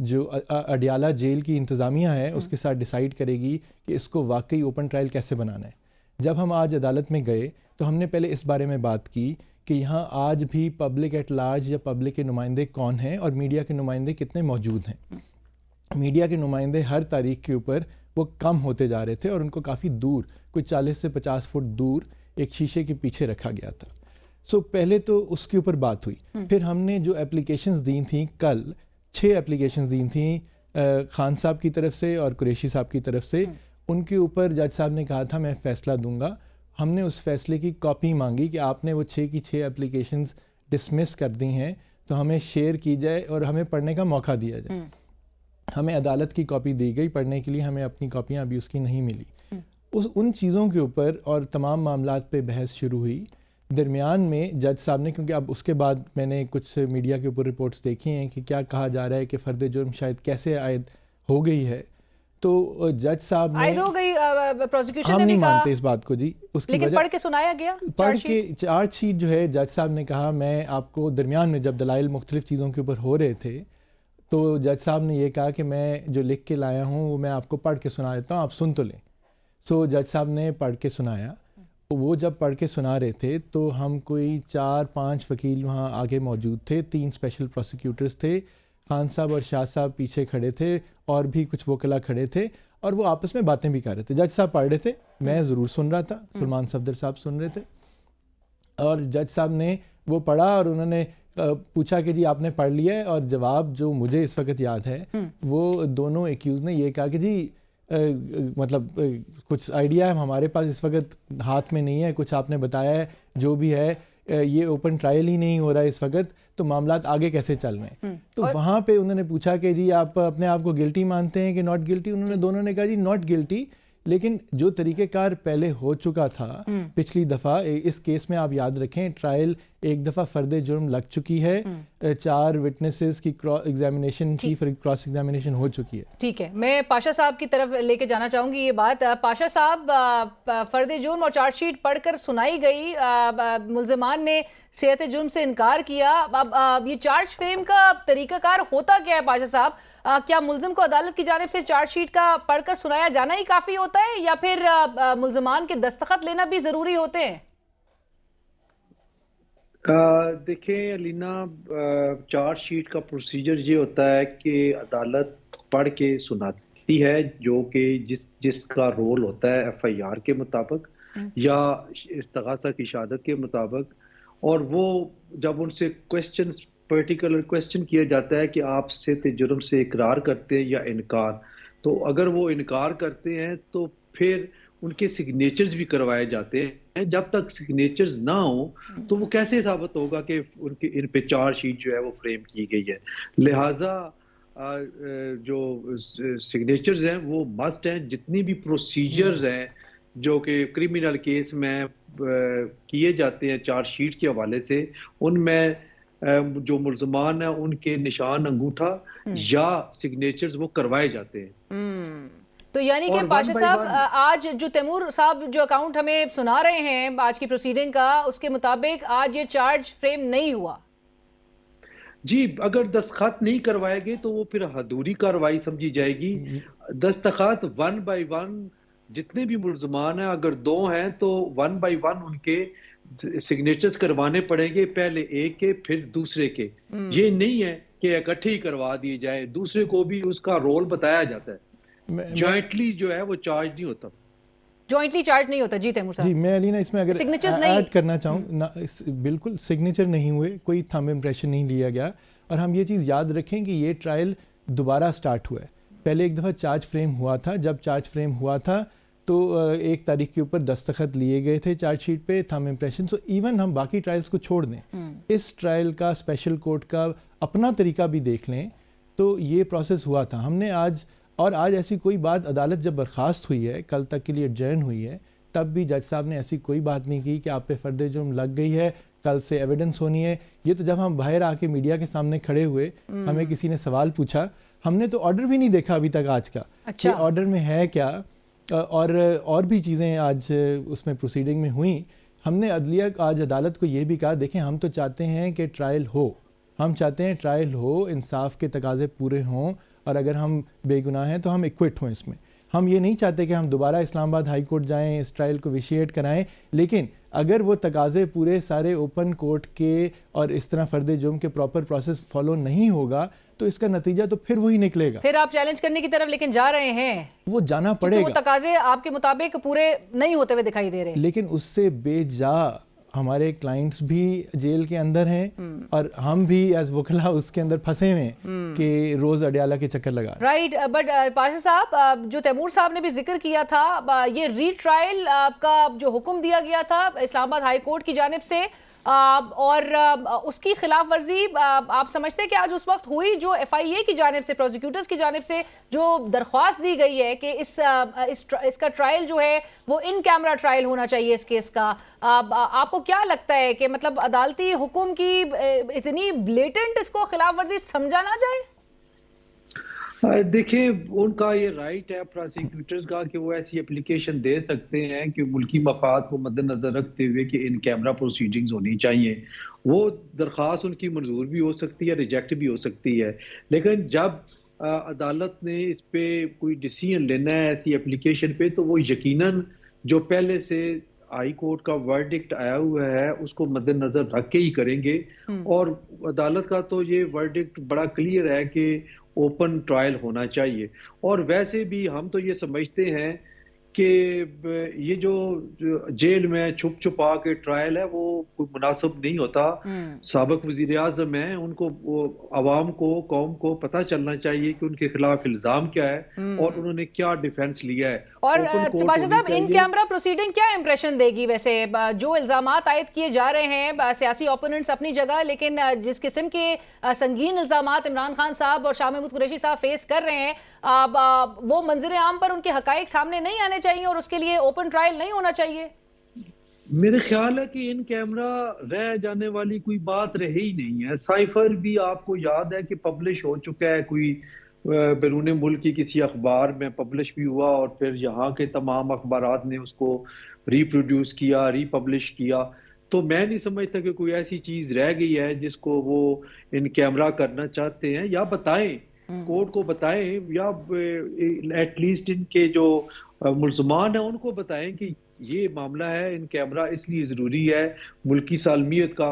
جو اڈیالہ جیل کی انتظامیہ ہے اس کے ساتھ ڈیسائیڈ کرے گی کہ اس کو واقعی اوپن ٹرائل کیسے بنانا ہے. جب ہم آج عدالت میں گئے تو ہم نے پہلے اس بارے میں بات کی کہ یہاں آج بھی پبلک ایٹ لارج یا پبلک کے نمائندے کون ہیں اور میڈیا کے نمائندے کتنے موجود ہیں. میڈیا کے نمائندے ہر تاریخ کے اوپر وہ کم ہوتے جا رہے تھے اور ان کو کافی دور, کوئی 40 سے 50 فٹ دور ایک شیشے کے پیچھے رکھا گیا تھا. پہلے تو اس کے اوپر بات ہوئی. پھر ہم نے جو اپلیکیشنز دی تھیں, کل 6 اپلیکیشنز دی تھیں خان صاحب کی طرف سے اور قریشی صاحب کی طرف سے, ان کے اوپر جج صاحب نے کہا تھا میں فیصلہ دوں گا. ہم نے اس فیصلے کی کاپی مانگی کہ آپ نے وہ 6 کی 6 اپلیکیشنز ڈسمس کر دی ہیں تو ہمیں شیئر کی جائے اور ہمیں پڑھنے کا موقع دیا جائے. ہمیں عدالت کی کاپی دی گئی پڑھنے کے لیے, ہمیں اپنی کاپیاں ابھی اس کی نہیں ملی. ان چیزوں کے اوپر اور تمام معاملات پہ بحث شروع ہوئی. درمیان میں جج صاحب نے, کیونکہ اب اس کے بعد میں نے کچھ میڈیا کے اوپر رپورٹس دیکھی ہیں کہ کیا کہا جا رہا ہے کہ فرد جرم شاید کیسے عائد ہو گئی ہے, تو جج صاحب نے ہو گئی, پروسیکیوشن ہم نے بھی نہیں کہا مانتے اس بات کو جی, اس کی لیکن وجہ پڑھ کے سنایا گیا, پڑھ کے چارج شیٹ جو ہے جج صاحب نے کہا, میں آپ کو درمیان میں جب دلائل مختلف چیزوں کے اوپر ہو رہے تھے تو جج صاحب نے یہ کہا کہ میں جو لکھ کے لایا ہوں وہ میں آپ کو پڑھ کے سنا دیتا ہوں, آپ سن تو لیں. جج صاحب نے پڑھ کے سنایا. وہ جب پڑھ کے سنا رہے تھے تو ہم کوئی 4-5 وکیل وہاں آگے موجود تھے, 3 اسپیشل پروسیکیوٹرز تھے, خان صاحب اور شاہ صاحب پیچھے کھڑے تھے اور بھی کچھ وکلا کھڑے تھے اور وہ آپس میں باتیں بھی کر رہے تھے. جج صاحب پڑھ رہے تھے, میں ضرور سن رہا تھا, سلمان صفدر صاحب سن رہے تھے, اور جج صاحب نے وہ پڑھا اور انہوں نے پوچھا کہ جی آپ نے پڑھ لیا ہے, اور جواب جو مجھے اس وقت یاد ہے وہ دونوں ایکیوز نے یہ کہا کہ جی مطلب کچھ آئیڈیا ہے ہمارے پاس اس وقت ہاتھ میں نہیں ہے, کچھ آپ نے بتایا ہے جو بھی ہے, یہ اوپن ٹرائل ہی نہیں ہو رہا ہے اس وقت, تو معاملات آگے کیسے چل رہے ہیں. تو وہاں پہ انہوں نے پوچھا کہ جی آپ اپنے آپ کو گلٹی مانتے ہیں کہ ناٹ گلٹی. انہوں نے دونوں نے کہا جی ناٹ گلٹی, لیکن جو طریقہ کار پہلے ہو چکا تھا پچھلی دفعہ, اس کیس میں آپ یاد رکھیں ٹرائل ایک دفعہ فرد جرم لگ چکی ہے, 4 وٹنسز کی ایگزامینیشن کی کراس ایگزامینیشن ہو چکی ہے. ٹھیک ہے, میں پاشا صاحب کی طرف لے کے جانا چاہوں گی یہ بات. پاشا صاحب, فرد جرم اور چارج شیٹ پڑھ کر سنائی گئی, ملزمان نے صحت جرم سے انکار کیا. اب یہ چارج فریم کا طریقہ کار ہوتا کیا ہے پاشا صاحب؟ کیا ملزم کو عدالت کی جانب سے چارج شیٹ کا پڑھ کر سنایا جانا ہی کافی ہوتا ہے یا پھر ملزمان کے دستخط لینا بھی ضروری ہوتے ہیں؟ دیکھیں الینا, چارج شیٹ کا پروسیجر یہ ہوتا ہے کہ عدالت پڑھ کے سناتی ہے جو کہ جس کا رول ہوتا ہے ایف آئی آر کے مطابق یا استغاثہ کی شہادت کے مطابق, اور وہ جب ان سے پرٹیکولر کویسچن کیا جاتا ہے کہ آپ صحت جرم سے اقرار کرتے ہیں یا انکار, تو اگر وہ انکار کرتے ہیں تو پھر ان کے سگنیچرز بھی کروائے جاتے ہیں. جب تک سگنیچرز نہ ہوں تو وہ کیسے ثابت ہوگا کہ ان پہ چارج شیٹ جو ہے وہ فریم کی گئی ہے. لہٰذا جو سگنیچرز ہیں وہ مسٹ ہیں. جتنی بھی پروسیجرز ہیں جو کہ کرمنل کیس میں کیے جاتے ہیں چارج شیٹ کے حوالے سے, ان میں جو ملزمان ہیں ان کے نشان انگوٹھا یا سگنیچرز وہ کروائے جاتے ہیں. تو یعنی کہ پاشا صاحب, آج جو تیمور صاحب جو اکاؤنٹ ہمیں سنا رہے ہیں آج کی پروسیڈنگ کا, اس کے مطابق آج یہ چارج فریم نہیں ہوا. جی, اگر دستخط نہیں کروائے گے تو وہ پھر ادھوری کارروائی سمجھی جائے گی. دستخط 1 بائی 1 جتنے بھی ملزمان ہیں, اگر 2 ہیں تو 1 بائی 1 ان کے سگنیچرز کروانے پڑیں گے, پہلے ایک کے پھر دوسرے کے. یہ نہیں ہے کہ اکٹھے ہی کروا دیے جائے, دوسرے کو بھی اس کا رول بتایا جاتا ہے. جوائنٹلی جو ہے وہ چارج نہیں ہوتا, جوائنٹلی چارج نہیں ہوتا. جی تیمور صاحب, جی میں علینا اس میں اگر ایڈ کرنا چاہوں, بالکل سگنیچر نہیں ہوئے, کوئی تھم امپریشن نہیں لیا گیا. اور ہم یہ چیز یاد رکھیں کہ یہ ٹرائل دوبارہ سٹارٹ ہوا ہے. پہلے ایک دفعہ چارج فریم ہوا تھا, جب چارج فریم ہوا تھا تو 1 تاریخ کے اوپر دستخط لیے گئے تھے چارج شیٹ پہ, تھم امپریشن. سو ایون ہم باقی ٹرائلز کو چھوڑ دیں, اس ٹرائل کا اسپیشل کورٹ کا اپنا طریقہ بھی دیکھ لیں تو یہ پروسیس ہوا تھا. ہم نے آج ایسی کوئی بات, عدالت جب برخاست ہوئی ہے, کل تک کے لیے ایڈجرن ہوئی ہے, تب بھی جج صاحب نے ایسی کوئی بات نہیں کی کہ آپ پہ فرد جرم لگ گئی ہے, کل سے ایویڈنس ہونی ہے. یہ تو جب ہم باہر آ کے میڈیا کے سامنے کھڑے ہوئے, ہمیں کسی نے سوال پوچھا, ہم نے تو آرڈر بھی نہیں دیکھا ابھی تک آج کا کہ آرڈر میں ہے کیا, اور بھی چیزیں آج اس میں پروسیڈنگ میں ہوئیں. ہم نے عدلیہ آج عدالت کو یہ بھی کہا, دیکھیں ہم تو چاہتے ہیں کہ ٹرائل ہو, ہم چاہتے ہیں ٹرائل ہو, انصاف کے تقاضے پورے ہوں, اور اگر ہم بے گناہ ہیں تو ہم ایکوٹ ہوں اس میں. ہم یہ نہیں چاہتے کہ ہم دوبارہ اسلام آباد ہائی کورٹ جائیں, اس ٹرائل کو ویشیٹ کرائیں, لیکن اگر وہ تقاضے پورے سارے اوپن کورٹ کے اور اس طرح فرد جرم کے پراپر پروسیس فالو نہیں ہوگا تو اس کا نتیجہ تو پھر وہی نکلے گا. پھر آپ چیلنج کرنے کی طرف لیکن جا رہے ہیں, وہ جانا پڑے وہ گا, تقاضے آپ کے مطابق پورے نہیں ہوتے ہوئے دکھائی دے رہے. لیکن اس سے بے جا ہمارے کلائنٹس بھی جیل کے اندر ہیں اور ہم بھی ایز وکلا اس کے اندر پھنسے ہوئے ہیں کہ روز اڈیالہ کے چکر لگا. رائٹ, بٹ پاشا صاحب, جو تیمور صاحب نے بھی ذکر کیا تھا, یہ ری ٹرائل کا جو حکم دیا گیا تھا اسلام آباد ہائی کورٹ کی جانب سے, اور اس کی خلاف ورزی آپ سمجھتے کہ آج اس وقت ہوئی جو ایف آئی اے کی جانب سے, پروزیکیوٹرز کی جانب سے جو درخواست دی گئی ہے کہ اس کا ٹرائل جو ہے وہ ان کیمرہ ٹرائل ہونا چاہیے اس کیس کا, آپ کو کیا لگتا ہے کہ مطلب عدالتی حکم کی اتنی بلیٹنٹ اس کو خلاف ورزی سمجھا نہ جائے؟ دیکھیں, ان کا یہ رائٹ ہے پروسیکیوٹرز کا کہ وہ ایسی اپلیکیشن دے سکتے ہیں کہ ملکی مفاد کو مد نظر رکھتے ہوئے کہ ان کیمرہ پروسیڈنگز ہونی چاہیے. وہ درخواست ان کی منظور بھی ہو سکتی ہے, ریجیکٹ بھی ہو سکتی ہے, لیکن جب عدالت نے اس پہ کوئی ڈیسیژن لینا ہے ایسی اپلیکیشن پہ تو وہ یقیناً جو پہلے سے ہائی کورٹ کا ورڈکٹ آیا ہوا ہے اس کو مد نظر رکھ کے ہی کریں گے. اور عدالت کا تو یہ ورڈکٹ بڑا کلیئر ہے کہ اوپن ٹرائل ہونا چاہیے. اور ویسے بھی ہم تو یہ سمجھتے ہیں کہ یہ جو جیل میں چھپ چھپا کے ٹرائل ہے وہ کوئی مناسب نہیں ہوتا. سابق وزیر اعظم ہیں, ان کو عوام کو, قوم کو پتہ چلنا چاہیے کہ ان کے خلاف الزام کیا ہے اور انہوں نے کیا ڈیفینس لیا ہے. اور باشا صاحب, ان کیمرہ پروسیڈنگ کیا امپریشن دے گی ویسے؟ جو الزامات عائد کیے جا رہے ہیں سیاسی اوپوننٹس اپنی جگہ, لیکن جس قسم کے سنگین الزامات عمران خان صاحب اور شاہ محمود قریشی صاحب فیس کر رہے ہیں, وہ منظر عام پر ان کے حقائق سامنے نہیں آنے چاہیے اور اس کے لیے اوپن ٹرائل نہیں ہونا چاہیے. میرے خیال ہے کہ ان کیمرہ رہ جانے والی کوئی بات رہی ہی نہیں ہے. سائفر بھی آپ کو یاد ہے کہ پبلش ہو چکا ہے, کوئی بیرون ملک کی کسی اخبار میں پبلش بھی ہوا اور پھر یہاں کے تمام اخبارات نے اس کو ری پروڈیوس کیا, ری پبلش کیا. تو میں نہیں سمجھتا کہ کوئی ایسی چیز رہ گئی ہے جس کو وہ ان کیمرہ کرنا چاہتے ہیں. یا بتائیں, کورٹ کو بتائیں, یا ایٹ لیسٹ ان کے جو ملزمان ہیں ان کو بتائیں کہ یہ معاملہ ہے, ان کیمرہ اس لیے ضروری ہے, ملکی سالمیت کا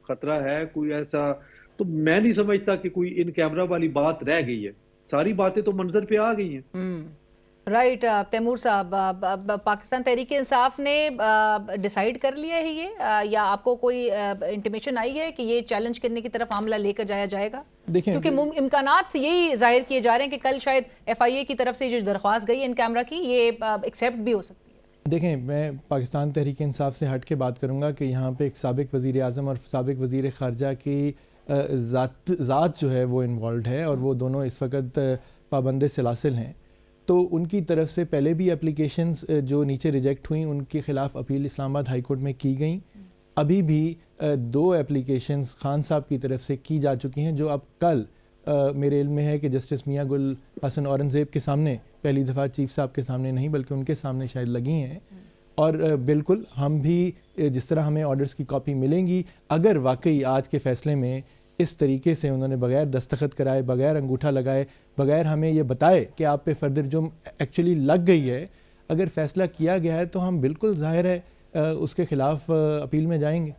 خطرہ ہے, کوئی ایسا. تو میں نہیں سمجھتا کہ کوئی ان کیمرہ والی بات رہ گئی ہے. ساری باتیں تو منظر پہ آ گئی ہیں. رائٹ, تیمور صاحب, پاکستان تحریک انصاف نے ڈیسائیڈ کر لیا ہے یہ, یا آپ کو کوئی انٹیمیشن آئی ہے کہ یہ چیلنج کرنے کی طرف معاملہ لے کر جایا جائے گا؟ کیونکہ امکانات یہی ظاہر کیے جا رہے ہیں کہ کل شاید ایف آئی اے کی طرف سے جو درخواست گئی ان کیمرہ کی یہ ایکسیپٹ بھی ہو سکتی ہے. دیکھیں, میں پاکستان تحریک انصاف سے ہٹ کے بات کروں گا کہ یہاں پہ ایک سابق وزیر اعظم اور سابق وزیر خارجہ کی ذات جو ہے وہ انوالوڈ ہے, اور وہ دونوں اس وقت پابند سلاسل ہیں. تو ان کی طرف سے پہلے بھی اپلیکیشنز جو نیچے ریجیکٹ ہوئیں ان کے خلاف اپیل اسلام آباد ہائی کورٹ میں کی گئیں. ابھی بھی 2 اپلیکیشنز خان صاحب کی طرف سے کی جا چکی ہیں جو اب کل میرے علم میں ہے کہ جسٹس میاں گل حسن اورنگزیب کے سامنے, پہلی دفعہ چیف صاحب کے سامنے نہیں بلکہ ان کے سامنے شاید لگی ہیں. اور بالکل ہم بھی جس طرح ہمیں آرڈرز کی کاپی ملیں گی, اگر واقعی آج کے فیصلے میں اس طریقے سے انہوں نے بغیر دستخط کرائے, بغیر انگوٹھا لگائے, بغیر ہمیں یہ بتائے کہ آپ پہ فرد جرم ایکچولی لگ گئی ہے, اگر فیصلہ کیا گیا ہے تو ہم بالکل ظاہر ہے اس کے خلاف اپیل میں جائیں گے.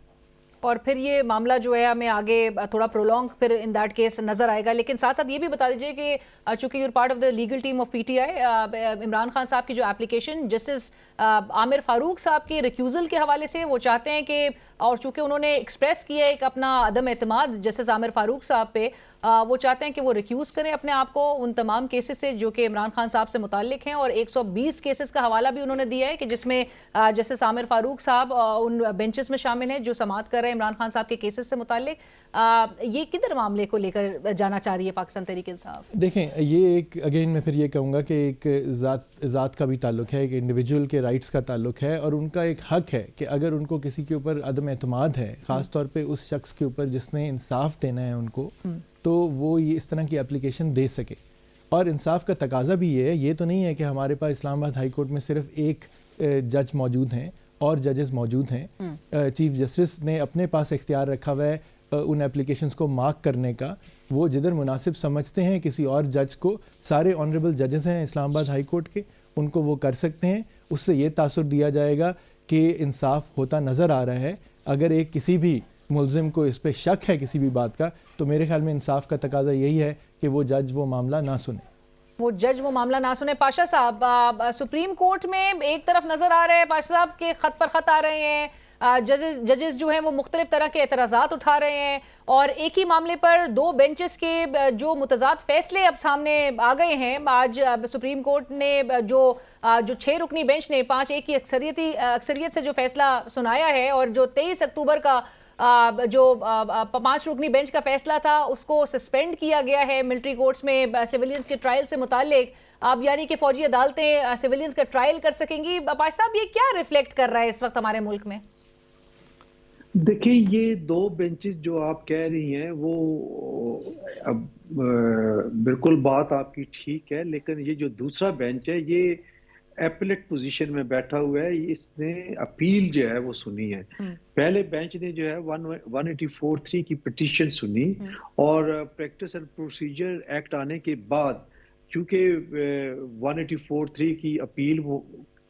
اور پھر یہ معاملہ جو ہے ہمیں آگے تھوڑا پرولونگ پھر ان دیٹ کیس نظر آئے گا. لیکن ساتھ ساتھ یہ بھی بتا دیجئے کہ چونکہ your part of the legal team of P T I, Imran Khan صاحب کی جو اپلیکیشن جسٹس عامر فاروق صاحب کے ریکیوزل کے حوالے سے وہ چاہتے ہیں کہ, اور چونکہ انہوں نے ایکسپریس کیا ہے ایک اپنا عدم اعتماد جسٹس عامر فاروق صاحب پہ, وہ چاہتے ہیں کہ وہ ریکیوز کریں اپنے آپ کو ان تمام کیسز سے جو کہ عمران خان صاحب سے متعلق ہیں. اور 120 کیسز کا حوالہ بھی انہوں نے دیا ہے کہ جس میں جسٹس عامر فاروق صاحب ان بینچز میں شامل ہیں جو سماعت کر رہے ہیں عمران خان صاحب کے کیسز سے متعلق. یہ کدھر معاملے کو لے کر جانا چاہ رہی ہے پاکستان تحریک انصاف؟ دیکھیں, یہ ایک اگین میں پھر یہ کہوں گا کہ ایک ذات کا بھی تعلق ہے, ایک انڈیویجول کے رائٹس کا تعلق ہے, اور ان کا ایک حق ہے کہ اگر ان کو کسی کے اوپر عدم اعتماد ہے, خاص طور پہ اس شخص کے اوپر جس نے انصاف دینا ہے ان کو, تو وہ یہ اس طرح کی اپلیکیشن دے سکے. اور انصاف کا تقاضا بھی یہ ہے, یہ تو نہیں ہے کہ ہمارے پاس اسلام آباد ہائی کورٹ میں صرف ایک جج موجود ہیں اور ججز موجود ہیں. چیف جسٹس نے اپنے پاس اختیار رکھا ہوا ہے ان اپلیکیشنز کو مارک کرنے کا, وہ جدھر مناسب سمجھتے ہیں کسی اور جج کو، سارے آنریبل ججز ہیں اسلام آباد ہائی کورٹ کے، ان کو وہ کر سکتے ہیں. اس سے یہ تاثر دیا جائے گا کہ انصاف ہوتا نظر آ رہا ہے. اگر ایک کسی بھی ملزم کو اس پہ شک ہے کسی بھی بات کا، تو میرے خیال میں انصاف کا تقاضا یہی ہے کہ وہ جج وہ معاملہ نہ سنے. وہ جج وہ معاملہ نہ سنے. پاشا صاحب، سپریم کورٹ میں ایک طرف نظر آ رہے ہیں پاشا صاحب کہ خط پر خط آ رہے ہیں، ججز جو ہیں وہ مختلف طرح کے اعتراضات اٹھا رہے ہیں، اور ایک ہی معاملے پر دو بینچز کے جو متضاد فیصلے اب سامنے آ گئے ہیں. آج سپریم کورٹ نے جو 6 رکنی بینچ نے 5-1 کی اکثریت سے جو فیصلہ سنایا ہے، اور جو 23 اکتوبر کا جو 5 رکنی بینچ کا فیصلہ تھا اس کو سسپینڈ کیا گیا ہے ملٹری کورٹس میں سیولینز کے ٹرائل سے متعلق. اب یعنی کہ فوجی عدالتیں سیولینز کا ٹرائل کر سکیں گی. پاشا صاحب، یہ کیا ریفلیکٹ کر رہا ہے اس وقت ہمارے ملک میں؟ دیکھیں، یہ 2 بینچز جو آپ کہہ رہی ہیں وہ اب بالکل بات آپ کی ٹھیک ہے، لیکن یہ جو دوسرا بینچ ہے یہ ایپلیٹ پوزیشن میں بیٹھا ہوا ہے. اس نے اپیل جو ہے وہ سنی ہے. پہلے بینچ نے جو ہے 184(3) کی پٹیشن سنی، اور پریکٹس اینڈ پروسیجر ایکٹ آنے کے بعد چونکہ 184(3) کی اپیل وہ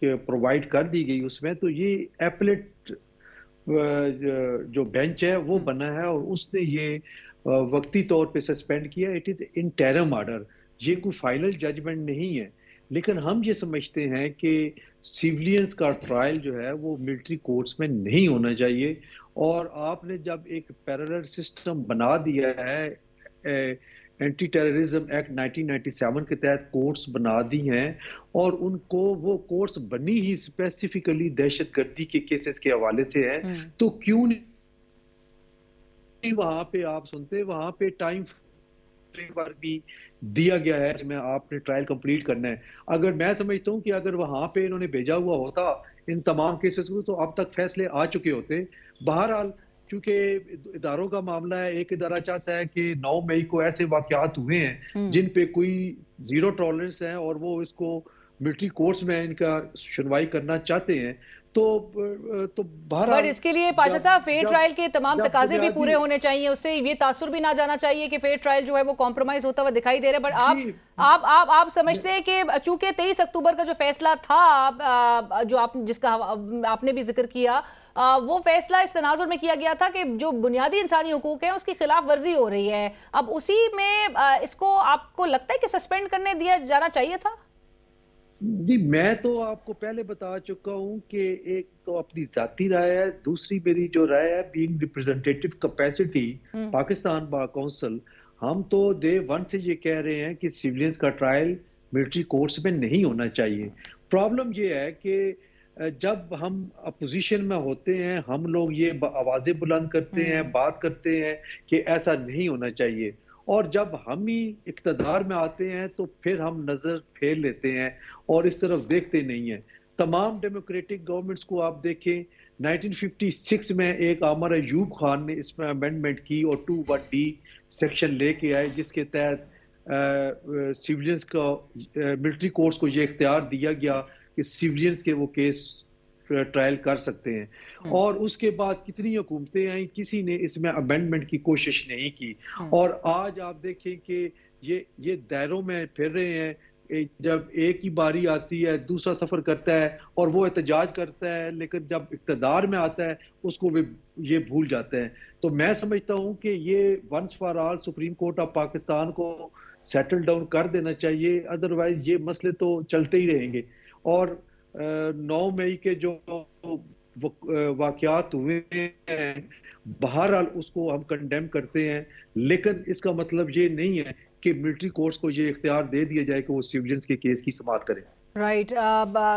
پرووائڈ کر دی گئی اس میں، تو یہ ایپلیٹ جو بینچ ہے وہ بنا ہے، اور اس نے یہ وقتی طور پہ سسپینڈ کیا. اٹ از انٹرم آرڈر، یہ کوئی فائنل ججمنٹ نہیں ہے. لیکن ہم یہ سمجھتے ہیں کہ سیولینز کا ٹرائل جو ہے وہ ملٹری کورٹس میں نہیں ہونا چاہیے. اور آپ نے جب ایک پیرلل سسٹم بنا دیا ہے، اینٹی ٹیررزم ایکٹ 1997 کے تحت کورٹس بنا دی ہیں، اور ان کو وہ کورٹس بنی ہی اسپیسیفکلی دہشت گردی کے کیسز کے حوالے سے ہیں، تو کیوں نہیں وہاں پہ آپ سنتے، وہاں پہ ٹائم فریم بھی دیا گیا ہے جس میں آپ نے ٹرائل کمپلیٹ کرنا ہے. اگر میں سمجھتا ہوں کہ اگر وہاں پہ انہوں نے بھیجا ہوا ہوتا ان تمام کیسز کو، تو اب تک فیصلے آ چکے ہوتے. بہرحال چونکہ اداروں کا معاملہ ہے، ایک ادارہ چاہتا ہے کہ 9 مئی کو ایسے واقعات ہوئے ہیں جن پہ کوئی زیرو ٹالرنس ہے، اور وہ اس کو ملٹری کورٹس میں ان کا سنوائی کرنا چاہتے ہیں. تو بہرحال اس کے لیے پاشا صاحب فیئر ٹرائل کے تمام تقاضے بھی پورے ہونے چاہیے. اس سے یہ تاثر بھی نہ جانا چاہیے کہ فیئر ٹرائل جو ہے وہ کمپرومائز ہوتا ہوا دکھائی دے رہا ہے. بٹ آپ سمجھتے ہیں کہ چونکہ 23 اکتوبر کا جو فیصلہ تھا، جو جس کا آپ نے بھی ذکر کیا، وہ فیصلہ اس تناظر میں کیا گیا تھا کہ جو بنیادی انسانی حقوق ہیں اس کی خلاف ورزی ہو رہی ہے. اب اسی میں اس کو آپ کو لگتا ہے کہ سسپینڈ کرنے دیا جانا چاہیے تھا؟ جی، میں تو آپ کو پہلے بتا چکا ہوں کہ ایک تو اپنی ذاتی رائے ہے، دوسری میری جو رائے ہے being representative capacity Pakistan bar council, ہم تو ڈے 1 سے یہ کہہ رہے ہیں کہ سیولینز کا ٹرائل ملٹری کورٹس میں نہیں ہونا چاہیے. پرابلم یہ ہے کہ جب ہم اپوزیشن میں ہوتے ہیں ہم لوگ یہ آوازیں بلند کرتے ہیں، بات کرتے ہیں کہ ایسا نہیں ہونا چاہیے، اور جب ہم ہی اقتدار میں آتے ہیں تو پھر ہم نظر پھیر لیتے ہیں اور اس طرف دیکھتے نہیں ہیں. تمام ڈیموکریٹک گورنمنٹس کو آپ دیکھیں، 1956 میں ایک عامر ایوب خان نے اس میں امینڈمنٹ کی اور 2(1)(d) سیکشن لے کے آئے، جس کے تحت سیولینز کا ملٹری کورٹس کو یہ اختیار دیا گیا کہ سیولینز کے وہ کیس ٹرائل کر سکتے ہیں. اور اس کے بعد کتنی حکومتیں آئیں، کسی نے اس میں امینڈمنٹ کی کوشش نہیں کی. اور آج آپ دیکھیں کہ یہ دائروں میں پھر رہے ہیں. جب ایک ہی باری آتی ہے دوسرا سفر کرتا ہے اور وہ احتجاج کرتا ہے، لیکن جب اقتدار میں آتا ہے اس کو یہ بھول جاتا ہے. تو میں سمجھتا ہوں کہ یہ once for all supreme court of Pakistan کو سیٹل ڈاؤن کر دینا چاہیے، ادروائز یہ مسئلے تو چلتے ہی رہیں گے. اور 9 مئی کے جو واقعات ہوئے ہیں، بہرحال اس کو ہم کنڈیم کرتے ہیں، لیکن اس کا مطلب یہ نہیں ہے کہ ملٹری کورٹس کو یہ اختیار دے دیا جائے کہ وہ سیولینز کے کیس کی سماعت کریں. رائٹ،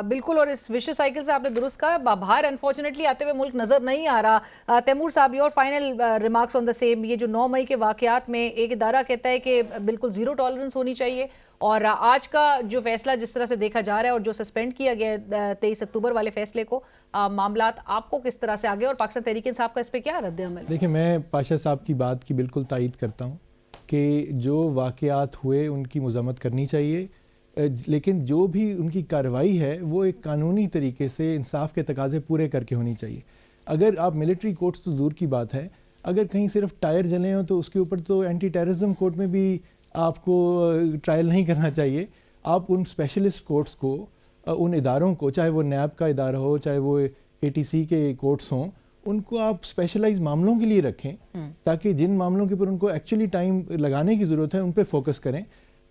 بالکل. اور اس وشیس سائیکل سے آپ نے درست کہا، باہر انفارچونیٹلی آتے ہوئے ملک نظر نہیں آ رہا. تیمور صاحب، your final remarks on the same. یہ جو 9 مئی کے واقعات میں ایک ادارہ کہتا ہے کہ بالکل زیرو ٹالرنس ہونی چاہیے، اور آج کا جو فیصلہ جس طرح سے دیکھا جا رہا ہے اور جو سسپینڈ کیا گیا ہے 23 اکتوبر والے فیصلے کو، معاملات آپ کو کس طرح سے آگے، اور پاکستان تحریک انصاف کا اس پہ کیا رد عمل؟ دیکھیں، میں پاشا صاحب کی بات کی بالکل تائید کرتا ہوں کہ جو واقعات ہوئے ان کی مذمت کرنی چاہیے، لیکن جو بھی ان کی کارروائی ہے وہ ایک قانونی طریقے سے انصاف کے تقاضے پورے کر کے ہونی چاہیے. اگر آپ ملٹری کورٹس تو دور کی بات ہے، اگر کہیں صرف ٹائر جلے ہوں تو اس کے اوپر تو اینٹی ٹیررزم کورٹ میں بھی آپ کو ٹرائل نہیں کرنا چاہیے. آپ ان اسپیشلسٹ کورٹس کو، ان اداروں کو، چاہے وہ نیب کا ادارہ ہو، چاہے وہ ATC کے کورٹس ہوں، ان کو آپ اسپیشلائز معاملوں کے لیے رکھیں تاکہ جن معاملوں کے اوپر ان کو ایکچولی ٹائم لگانے کی ضرورت ہے ان پہ فوکس کریں.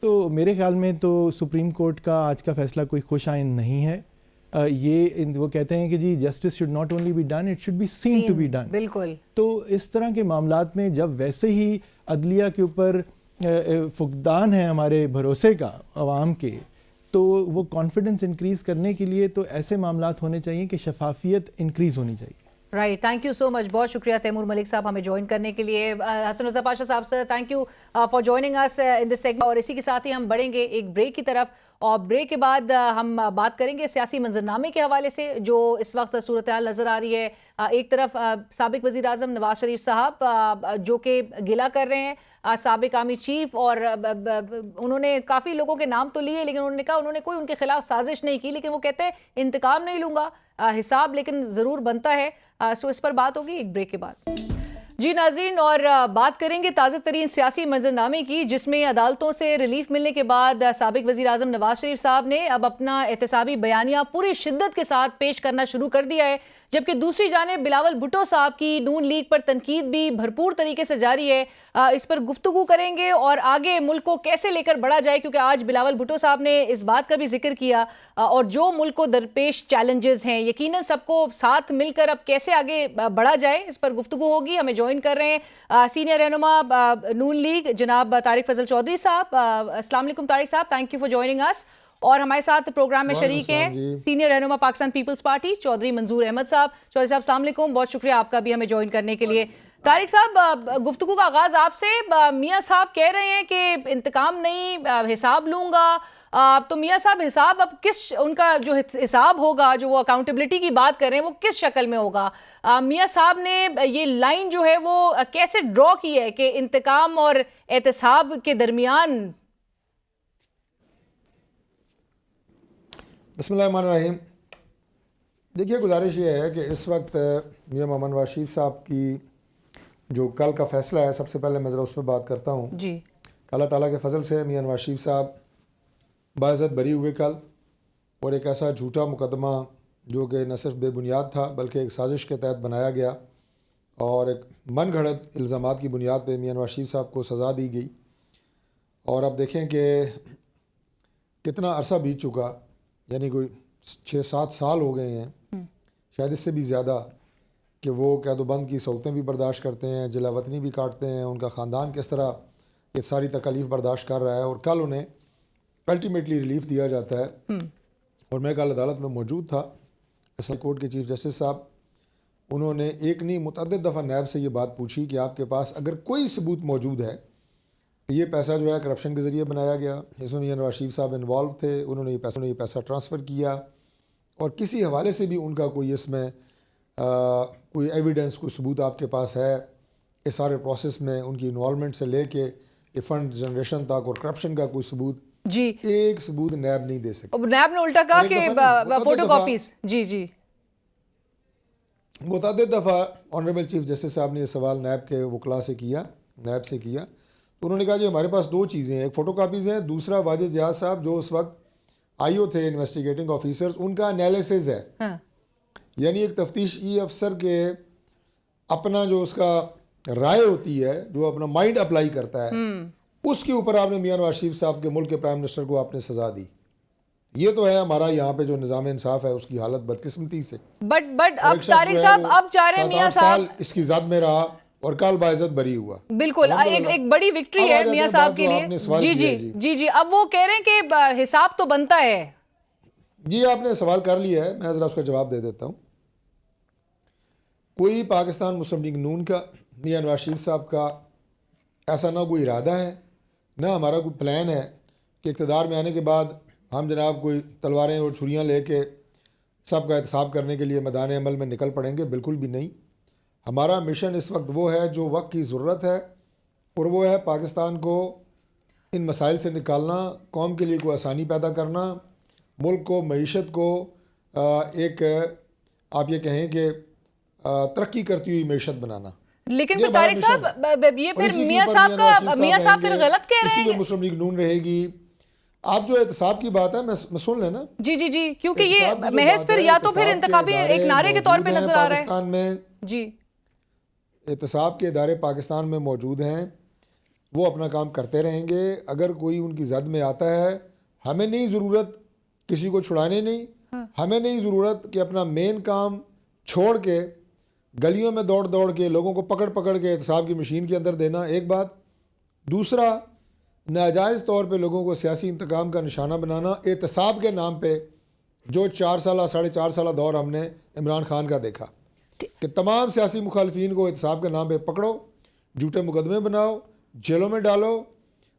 تو میرے خیال میں تو سپریم کورٹ کا آج کا فیصلہ کوئی خوش آئند نہیں ہے. یہ وہ کہتے ہیں کہ جی justice should not only be done, it should be seen to be done. بالکل. تو اس طرح کے معاملات میں جب ویسے ہی عدلیہ کے اوپر فقدان ہے ہمارے بھروسے کا عوام کے، تو وہ کانفیڈنس انکریز کرنے کے لیے تو ایسے معاملات ہونے چاہیے کہ شفافیت انکریز ہونی چاہیے. رائٹ، تھینک یو سو مچ. بہت شکریہ تیمور ملک صاحب ہمیں جوائن کرنے کے لیے. حسن رضا پاشا صاحب sir, thank you for joining us in this segment. اور اسی کے ساتھ ہی ہم بڑھیں گے ایک بریک کی طرف، اور بریک کے بعد ہم بات کریں گے سیاسی منظرنامے کے حوالے سے جو اس وقت صورتحال نظر آ رہی ہے. ایک طرف سابق وزیر اعظم نواز شریف صاحب جو کہ گلہ کر رہے ہیں سابق آرمی چیف، اور انہوں نے کافی لوگوں کے نام تو لیے لیکن انہوں نے کہا انہوں نے کوئی ان کے خلاف سازش نہیں کی، لیکن وہ کہتے ہیں انتقام نہیں لوں گا، حساب لیکن ضرور بنتا ہے. سو اس پر بات ہوگی ایک بریک کے بعد. جی ناظرین، اور بات کریں گے تازہ ترین سیاسی منظرنامے کی، جس میں عدالتوں سے ریلیف ملنے کے بعد سابق وزیر اعظم نواز شریف صاحب نے اب اپنا احتسابی بیانیہ پوری شدت کے ساتھ پیش کرنا شروع کر دیا ہے، جبکہ دوسری جانب بلاول بھٹو صاحب کی نون لیگ پر تنقید بھی بھرپور طریقے سے جاری ہے. اس پر گفتگو کریں گے اور آگے ملک کو کیسے لے کر بڑھا جائے، کیونکہ آج بلاول بھٹو صاحب نے اس بات کا بھی ذکر کیا، اور جو ملک کو درپیش چیلنجز ہیں یقیناً سب کو ساتھ مل کر اب کیسے آگے بڑھا جائے، اس پر گفتگو ہوگی. ہمیں جوائن کر رہے ہیں سینئر رہنما نون لیگ جناب طارق فضل چودھری صاحب. السلام علیکم طارق صاحب، تھینک یو فار جوائننگ اس. اور ہمارے ساتھ پروگرام میں شریک ہیں سینئر رہنما پاکستان پیپلز پارٹی چودھری منظور احمد صاحب. چودھری صاحب السلام علیکم، بہت شکریہ آپ کا بھی ہمیں جوائن کرنے کے لیے. طارق صاحب، گفتگو کا آغاز آپ سے. میاں صاحب کہہ رہے ہیں کہ انتقام نہیں، حساب لوں گا. تو میاں صاحب حساب اب کس، ان کا جو حساب ہوگا، جو وہ اکاؤنٹیبلٹی کی بات کر رہے ہیں، وہ کس شکل میں ہوگا؟ میاں صاحب نے یہ لائن جو ہے وہ کیسے ڈرا کی ہے کہ انتقام اور احتساب کے درمیان؟ بسم اللہ الرحمن الرحیم. دیکھیے، گزارش یہ ہے کہ اس وقت میاں محمد نواز شریف صاحب کی جو کل کا فیصلہ ہے، سب سے پہلے میں ذرا اس پہ بات کرتا ہوں. جی. اللہ تعالیٰ کے فضل سے میاں نواز شریف صاحب باعزت بری ہوئے کل، اور ایک ایسا جھوٹا مقدمہ جو کہ نہ صرف بے بنیاد تھا بلکہ ایک سازش کے تحت بنایا گیا، اور ایک من گھڑت الزامات کی بنیاد پہ میاں نواز شریف صاحب کو سزا دی گئی. اور اب دیکھیں کہ کتنا عرصہ بیت چکا، یعنی کوئی 6-7 سال ہو گئے ہیں، شاید اس سے بھی زیادہ، کہ وہ قید و بند کی صورتیں بھی برداشت کرتے ہیں، جلا وطنی بھی کاٹتے ہیں. ان کا خاندان کس طرح یہ ساری تکالیف برداشت کر رہا ہے، اور کل انہیں الٹیمیٹلی ریلیف دیا جاتا ہے. اور میں کل عدالت میں موجود تھا. اسلامی کورٹ کے چیف جسٹس صاحب، انہوں نے ایک نہیں متعدد دفعہ نیب سے یہ بات پوچھی کہ آپ کے پاس اگر کوئی ثبوت موجود ہے، یہ پیسہ جو ہے کرپشن کے ذریعے بنایا گیا، اس میں میاں نواز شریف صاحب انوالو تھے، انہوں نے یہ پیسہ ٹرانسفر کیا، اور کسی حوالے سے بھی ان کا کوئی اس میں کوئی ایویڈنس، کوئی ثبوت آپ کے پاس ہے اس سارے پروسیس میں، ان کی انوالومنٹ سے لے کے یہ فنڈ جنریشن تک اور کرپشن کا کوئی ثبوت، جی، ایک ثبوت نیب نہیں دے سکتے. نیب نے الٹا کہا کہ فوٹو کاپیز. جی متعدد دفعہ آنریبل چیف جسٹس صاحب نے یہ سوال نیب کے وکلاء سے کیا، نیب سے کیا، تو انہوں نے کہا جی ہمارے پاس 2 چیزیں ہیں، ایک فوٹو کاپیز ہیں، دوسرا واجد جہاز صاحب جو اس وقت IO تھے، انویسٹیگیٹنگ آفیسرز، ان کا انالیسز ہے. یعنی ایک تفتیشی افسر کے اپنا جو اس کا رائے ہوتی ہے، جو اپنا مائنڈ اپلائی کرتا ہے، اس کے اوپر آپ نے میاں نواز شریف صاحب کے ملک کے پرائم منسٹر کو آپ نے سزا دی. یہ تو ہے ہمارا یہاں پہ جو نظام انصاف ہے اس کی حالت بدقسمتی سے. بٹ اب طارق صاحب اب چاہ رہے ہیں میاں صاحب اس کی زد میں رہا اور کل باعزت بری ہوا. بالکل ایک بڑی وکٹری ہے میاں صاحب کے لیے. جی اب وہ کہہ رہے ہیں کہ حساب تو بنتا ہے. جی آپ نے سوال کر لیا ہے، میں ذرا اس کا جواب دے دیتا ہوں. کوئی پاکستان مسلم لیگ نون کا، میاں نواز شریف صاحب کا ایسا نہ کوئی ارادہ ہے، نہ ہمارا کوئی پلان ہے کہ اقتدار میں آنے کے بعد ہم جناب کوئی تلواریں اور چھریاں لے کے سب کا احتساب کرنے کے لیے میدان عمل میں نکل پڑیں گے. بالکل بھی نہیں. ہمارا مشن اس وقت وہ ہے جو وقت کی ضرورت ہے، اور وہ ہے پاکستان کو ان مسائل سے نکالنا، قوم کے لیے کوئی آسانی پیدا کرنا، ملک کو، معیشت کو ایک آپ یہ کہیں کہ ترقی کرتی ہوئی معیشت بنانا. لیکن یہ پھر طارق ہمارا صاحب یہ اور پھر اسی کے میاں اوپر صاحب کا رشید میاں صاحب پھر رہیں گے، غلط کہہ اسی رہے پہ ہیں. مسلم لیگ نون رہے گی. آپ جو احتساب کی بات ہے میں سن لینا. جی جی جی، کیونکہ یہ احتساب کی جو محض بات پھر ہے، یا تو پھر احتساب کے انتخابی ایک ادارے نعرے کے طور پہ موجود ہیں نظر آ رہا ہے. پاکستان میں. جی احتساب کے ادارے پاکستان میں موجود ہیں، وہ اپنا کام کرتے رہیں گے. اگر کوئی ان کی زد میں آتا ہے، ہمیں نہیں ضرورت کسی کو چھڑانے نہیں، ہمیں نہیں ضرورت کہ اپنا مین کام چھوڑ کے گلیوں میں دوڑ دوڑ کے لوگوں کو پکڑ پکڑ کے احتساب کی مشین کے اندر دینا. ایک بات. دوسرا، ناجائز طور پہ لوگوں کو سیاسی انتقام کا نشانہ بنانا. احتساب کے نام پہ جو 4 سالہ 4.5 سالہ دور ہم نے عمران خان کا دیکھا کہ تمام سیاسی مخالفین کو احتساب کے نام پہ پکڑو، جھوٹے مقدمے بناؤ، جیلوں میں ڈالو،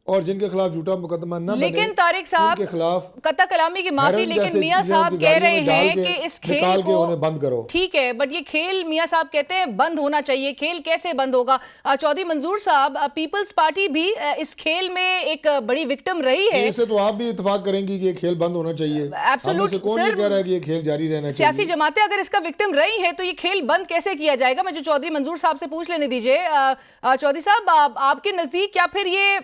اور جن کے خلاف جھوٹا مقدمہ نہ بنے لیکن طارق ان صاحب کے خلاف قطع کلامی کی معافی، ہیرن لیکن جیسے میاں چیزیں ان صاحب کی کہہ گاڑیوں رہے میں ڈال ہیں کے کہ اس کھیل نکال کے کو انہیں بند کرو. ٹھیک ہے، بٹ یہ کھیل میاں صاحب کہتے ہیں بند ہونا چاہیے. کھیل کیسے بند ہوگا؟ چودھری منظور صاحب، پیپلز پارٹی بھی اس کھیل میں ایک بڑی وکٹم رہی ہے. اس سے تو آپ بھی اتفاق کریں گی کہ یہ کھیل بند ہونا چاہیے. ہم میں سے کون یہ کہہ رہا ہے کہ یہ کھیل جاری رہنا سیاسی چاہیے؟ جماعتیں اگر اس کا وکٹم رہی ہیں تو یہ کھیل بند کیسے کیا جائے گا؟ مجھے چودھری منظور صاحب سے پوچھ لینے دیجئے. چودھری صاحب، آپ کے نزدیک کیا پھر یہ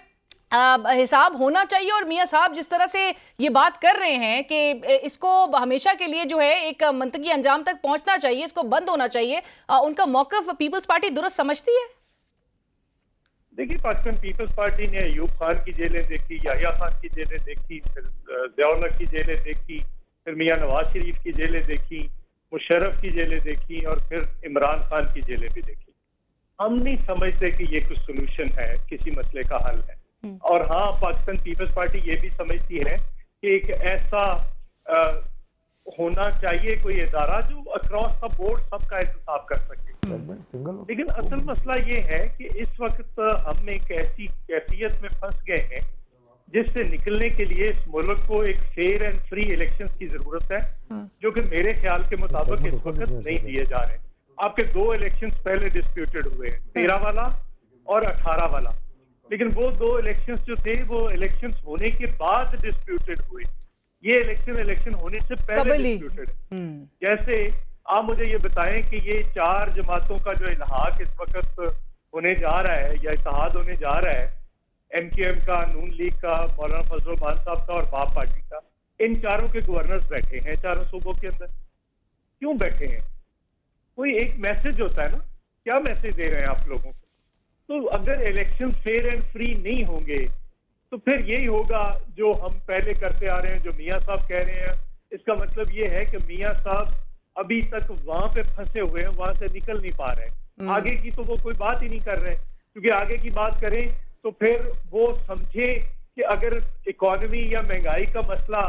حساب ہونا چاہیے، اور میاں صاحب جس طرح سے یہ بات کر رہے ہیں کہ اس کو ہمیشہ کے لیے جو ہے ایک منطقی انجام تک پہنچنا چاہیے، اس کو بند ہونا چاہیے، ان کا موقف پیپلز پارٹی درست سمجھتی ہے؟ دیکھیے، پاکستان پیپلز پارٹی نے ایوب خان کی جیلیں دیکھی، یحییٰ خان کی جیلیں دیکھی، پھر ضیاء اللہ کی جیلیں دیکھی، پھر میاں نواز شریف کی جیلیں دیکھی، مشرف کی جیلیں دیکھی، اور پھر عمران خان کی جیلیں بھی دیکھی. ہم نہیں سمجھتے کہ یہ کچھ سلوشن ہے، کسی مسئلے کا حل ہے. اور ہاں، پاکستان پیپلز پارٹی یہ بھی سمجھتی ہے کہ ایک ایسا ہونا چاہیے کوئی ادارہ جو اکراس دا بورڈ سب کا احتساب کر سکے. لیکن اصل مسئلہ یہ ہے کہ اس وقت ہم ایک ایسی کیفیت میں پھنس گئے ہیں جس سے نکلنے کے لیے اس ملک کو ایک فیئر اینڈ فری الیکشنز کی ضرورت ہے، جو کہ میرے خیال کے مطابق اس وقت نہیں دیے جا رہے. آپ کے 2 الیکشنز پہلے ڈسپیوٹڈ ہوئے ہیں، 13 والا اور 18 والا. لیکن وہ 2 الیکشنز جو تھے وہ الیکشنز ہونے کے بعد ڈسپیوٹڈ ہوئے. یہ الیکشن ہونے سے پہلے ڈسپیوٹڈ ہے. جیسے آپ مجھے یہ بتائیں کہ یہ 4 جماعتوں کا جو الحاق اس وقت ہونے جا رہا ہے یا اتحاد ہونے جا رہا ہے، ایم کیو ایم کا، نون لیگ کا، مولانا فضل الرحمان صاحب کا اور باپ پارٹی کا، ان چاروں کے گورنرز بیٹھے ہیں 4 صوبوں کے اندر. کیوں بیٹھے ہیں؟ کوئی ایک میسج ہوتا ہے نا. کیا میسج دے رہے ہیں آپ لوگوں کو؟ تو اگر الیکشن فیئر اینڈ فری نہیں ہوں گے تو پھر یہی ہوگا جو ہم پہلے کرتے آ رہے ہیں، جو میاں صاحب کہہ رہے ہیں. اس کا مطلب یہ ہے کہ میاں صاحب ابھی تک وہاں پہ پھنسے ہوئے ہیں، وہاں سے نکل نہیں پا رہے. آگے کی تو وہ کوئی بات ہی نہیں کر رہے، کیونکہ آگے کی بات کریں تو پھر وہ سمجھے کہ اگر اکانومی یا مہنگائی کا مسئلہ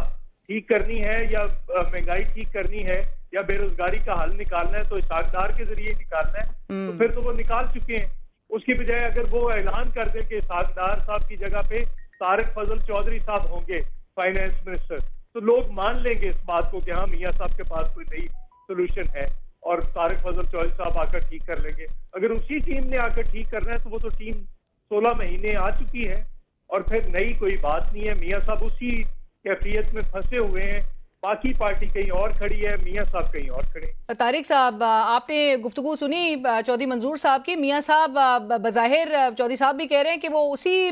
ٹھیک کرنی ہے، یا مہنگائی ٹھیک کرنی ہے، یا بے روزگاری کا حل نکالنا ہے تو اسحاق ڈار کے ذریعے نکالنا ہے. تو پھر تو وہ نکال چکے ہیں. اس کی بجائے اگر وہ اعلان کر دیں کہ اسحاق ڈار صاحب کی جگہ پہ طارق فضل چودھری صاحب ہوں گے فائنانس منسٹر، تو لوگ مان لیں گے اس بات کو کہ ہاں میاں صاحب کے پاس کوئی نئی سولوشن ہے اور طارق فضل چودھری صاحب آ کر ٹھیک کر لیں گے. اگر اسی ٹیم نے آ کر ٹھیک کرنا ہے تو وہ تو ٹیم 16 مہینے آ چکی ہے اور پھر نئی کوئی بات نہیں ہے. میاں صاحب اسی کیفیت میں پھنسے ہوئے ہیں، باقی پارٹی کہیں اور کھڑی ہے، میاں صاحب کہیں اور کھڑے. طارق صاحب، آپ نے گفتگو سنی چودھری منظور صاحب کی. میاں صاحب بظاہر چودھری صاحب بھی کہہ رہے ہیں کہ وہ اسی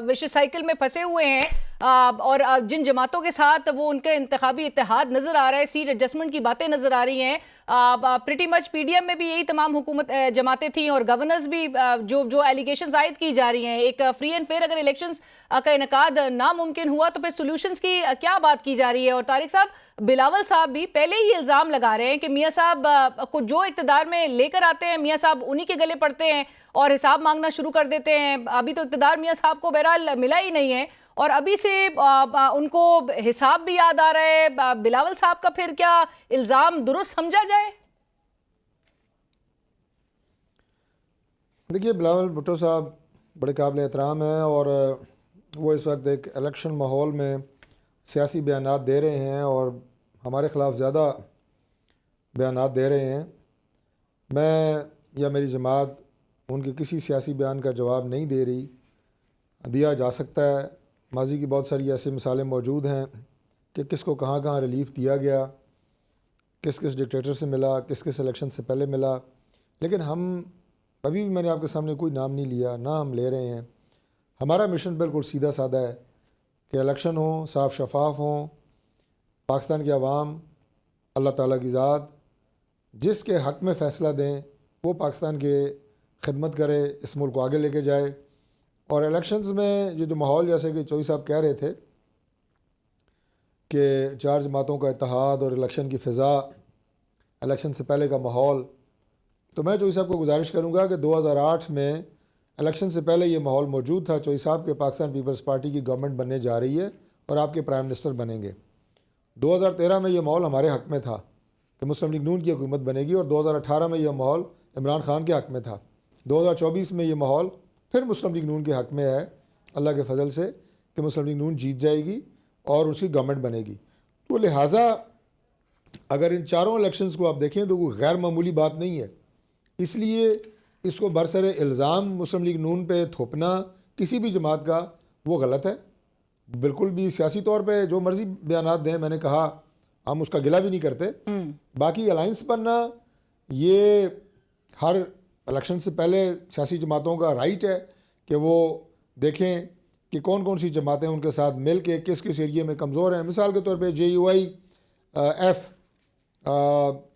وش سائیکل میں پھنسے ہوئے ہیں، اور جن جماعتوں کے ساتھ وہ ان کا انتخابی اتحاد نظر آ رہا ہے، سیٹ ایڈجسٹمنٹ کی باتیں نظر آ رہی ہیں. Pretty much P D M میں بھی یہی تمام حکومت جماعتیں تھیں، اور گورنرز بھی جو ایلیگیشنز عائد کی جا رہی ہیں. ایک فری اینڈ فیئر اگر الیکشنز کا انعقاد ناممکن ہوا تو پھر سولوشنز کی کیا بات کی جا رہی ہے؟ اور طارق صاحب، بلاول صاحب بھی پہلے ہی الزام لگا رہے ہیں کہ میاں صاحب کو جو اقتدار میں لے کر آتے ہیں، میاں صاحب انہی کے گلے پڑتے ہیں اور حساب مانگنا شروع کر دیتے ہیں. ابھی تو اقتدار میاں صاحب کو بہرحال ملا ہی نہیں ہے، اور ابھی سے ان کو حساب بھی یاد آ رہا ہے. بلاول صاحب کا پھر کیا الزام درست سمجھا جائے؟ دیکھیے، بلاول بھٹو صاحب بڑے قابل احترام ہیں، اور وہ اس وقت ایک الیکشن ماحول میں سیاسی بیانات دے رہے ہیں اور ہمارے خلاف زیادہ بیانات دے رہے ہیں. میں یا میری جماعت ان کے کسی سیاسی بیان کا جواب نہیں دے رہی. دیا جا سکتا ہے، ماضی کی بہت ساری ایسی مثالیں موجود ہیں کہ کس کو کہاں کہاں ریلیف دیا گیا، کس ڈکٹیٹر سے ملا، کس الیکشن سے پہلے ملا. لیکن ہم ابھی بھی میں نے آپ کے سامنے کوئی نام نہیں لیا، نہ ہم لے رہے ہیں. ہمارا مشن بالکل سیدھا سادہ ہے کہ الیکشن ہوں، صاف شفاف ہوں، پاکستان کی عوام اللہ تعالیٰ کی ذات جس کے حق میں فیصلہ دیں وہ پاکستان کے خدمت کرے، اس ملک کو آگے لے کے جائے. اور الیکشنز میں یہ جو ماحول، جیسے کہ چوئی صاحب کہہ رہے تھے کہ 4 جماعتوں کا اتحاد اور الیکشن کی فضا، الیکشن سے پہلے کا ماحول، تو میں چوئی صاحب کو گزارش کروں گا کہ 2008 میں الیکشن سے پہلے یہ ماحول موجود تھا. چوئی صاحب کے پاکستان پیپلز پارٹی کی گورنمنٹ بننے جا رہی ہے اور آپ کے پرائم منسٹر بنیں گے. 2013 میں یہ ماحول ہمارے حق میں تھا کہ مسلم لیگ نون کی حکومت بنے گی، اور 2018 میں یہ ماحول عمران خان کے حق میں تھا. 2024 میں یہ ماحول پھر مسلم لیگ نون کے حق میں ہے اللہ کے فضل سے کہ مسلم لیگ نون جیت جائے گی اور اس کی گورنمنٹ بنے گی. تو لہٰذا اگر ان چاروں الیکشنز کو آپ دیکھیں تو کوئی غیر معمولی بات نہیں ہے. اس لیے اس کو برسر الزام مسلم لیگ نون پہ تھوپنا کسی بھی جماعت کا وہ غلط ہے. بالکل بھی سیاسی طور پہ جو مرضی بیانات دیں، میں نے کہا ہم اس کا گلہ بھی نہیں کرتے. باقی الائنس بننا یہ ہر الیکشن سے پہلے سیاسی جماعتوں کا رائٹ ہے کہ وہ دیکھیں کہ کون کون سی جماعتیں ان کے ساتھ مل کے کس کس ایریے میں کمزور ہیں. مثال کے طور پہ JUI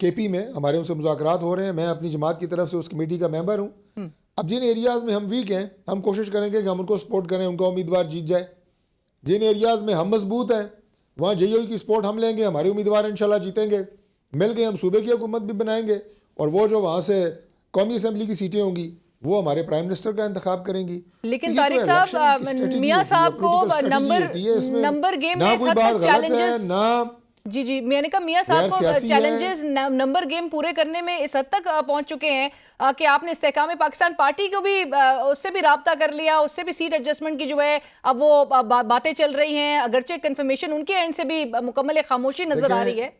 KP میں ہمارے ان سے مذاکرات ہو رہے ہیں. میں اپنی جماعت کی طرف سے اس کمیٹی کا ممبر ہوں. اب جن ایریاز میں ہم ویک ہیں ہم کوشش کریں گے کہ ہم ان کو سپورٹ کریں، ان کا امیدوار جیت جائے. جن ایریاز میں ہم مضبوط ہیں وہاں JUI کی سپورٹ ہم لیں گے، ہمارے امیدوار انشاءاللہ جیتیں گے. مل کے ہم صوبے کی حکومت بھی بنائیں گے، اور وہ جو وہاں سے قومی اسمبلی کی سیٹیں ہوں گی وہ ہمارے پرائم منسٹر کا انتخاب کریں گی. لیکن طارق صاحب، میاں صاحب کو نمبر گیم میں اس حد تک چیلنجز، جی میں نے کہا میاں صاحب کو چیلنجز نمبر گیم پورے کرنے میں اس حد تک پہنچ چکے ہیں کہ آپ نے استحکام پاکستان پارٹی کو بھی اس سے بھی رابطہ کر لیا، اس سے بھی سیٹ ایڈجسٹمنٹ کی جو ہے اب وہ باتیں چل رہی ہیں، اگرچہ کنفرمیشن ان کے اینڈ سے بھی مکمل خاموشی نظر آ رہی ہے،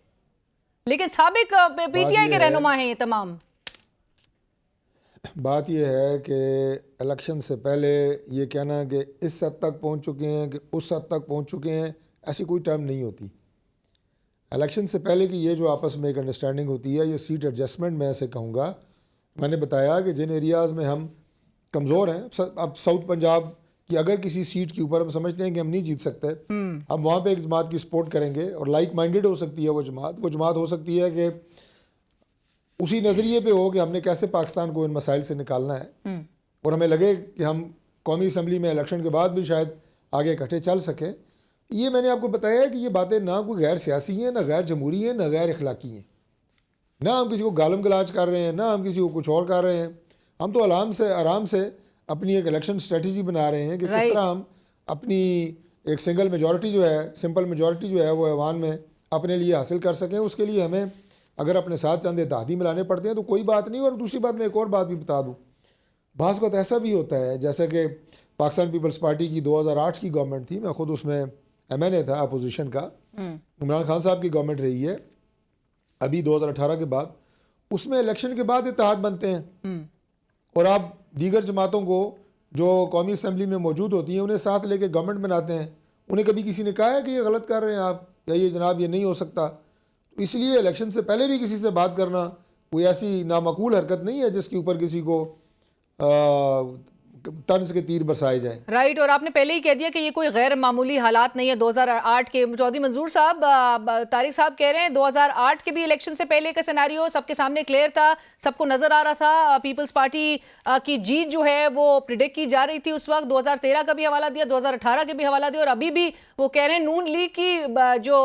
لیکن سابق PTI کے رہنما ہیں یہ تمام. بات یہ ہے کہ الیکشن سے پہلے یہ کہنا کہ اس حد تک پہنچ چکے ہیں کہ اس حد تک پہنچ چکے ہیں، ایسی کوئی ٹرم نہیں ہوتی. الیکشن سے پہلے کی یہ جو آپس میں ایک انڈرسٹینڈنگ ہوتی ہے، یہ سیٹ ایڈجسٹمنٹ میں ایسے کہوں گا. میں نے بتایا کہ جن ایریاز میں ہم کمزور ہیں، اب ساؤتھ پنجاب کی اگر کسی سیٹ کے اوپر ہم سمجھتے ہیں کہ ہم نہیں جیت سکتے، ہم وہاں پہ ایک جماعت کی سپورٹ کریں گے، اور لائک مائنڈڈ ہو سکتی ہے وہ جماعت ہو سکتی ہے کہ اسی نظریے پہ ہو کہ ہم نے کیسے پاکستان کو ان مسائل سے نکالنا ہے، اور ہمیں لگے کہ ہم قومی اسمبلی میں الیکشن کے بعد بھی شاید آگے اکٹھے چل سکیں. یہ میں نے آپ کو بتایا ہے کہ یہ باتیں نہ کوئی غیر سیاسی ہیں، نہ غیر جمہوری ہیں، نہ غیر اخلاقی ہیں. نہ ہم کسی کو گالم گلاج کر رہے ہیں، نہ ہم کسی کو کچھ اور کر رہے ہیں. ہم تو آرام سے اپنی ایک الیکشن اسٹریٹجی بنا رہے ہیں کہ کس طرح ہم اپنی ایک سنگل میجورٹی جو ہے، سمپل میجورٹی جو ہے وہ ایوان میں اپنے لیے حاصل کر سکیں. اس کے لیے ہمیں اگر اپنے ساتھ چند اتحادی ملانے پڑتے ہیں تو کوئی بات نہیں. اور دوسری بات میں ایک اور بات بھی بتا دوں، بعض وقت ایسا بھی ہوتا ہے جیسے کہ پاکستان پیپلز پارٹی کی 2008 کی گورنمنٹ تھی، میں خود اس میں MNA تھا اپوزیشن کا، عمران خان صاحب کی گورنمنٹ رہی ہے ابھی 2018 کے بعد. اس میں الیکشن کے بعد اتحاد بنتے ہیں، اور آپ دیگر جماعتوں کو جو قومی اسمبلی میں موجود ہوتی ہیں انہیں ساتھ لے کے گورنمنٹ بناتے ہیں. انہیں کبھی کسی نے کہا ہے کہ یہ غلط کر رہے ہیں آپ، یا یہ جناب یہ نہیں ہو سکتا. اس لیے الیکشن سے پہلے بھی کسی سے بات کرنا کوئی ایسی نامعقول حرکت نہیں ہے جس کے اوپر کسی کو طنز کے تیر برسائے جائیں. رائٹ. اور آپ نے پہلے ہی کہہ دیا کہ یہ کوئی غیر معمولی حالات نہیں ہے 2008 کے. چودھری منظور صاحب، طارق صاحب کہہ رہے ہیں 2008 کے بھی الیکشن سے پہلے کا سیناریو سب کے سامنے کلیئر تھا، سب کو نظر آ رہا تھا. پیپلز پارٹی کی جیت جو ہے وہ پریڈکٹ کی جا رہی تھی اس وقت. 2013 کا بھی حوالہ دیا، 2018 کے بھی حوالہ دیا، اور ابھی بھی وہ کہہ رہے ہیں نون لیگ کی جو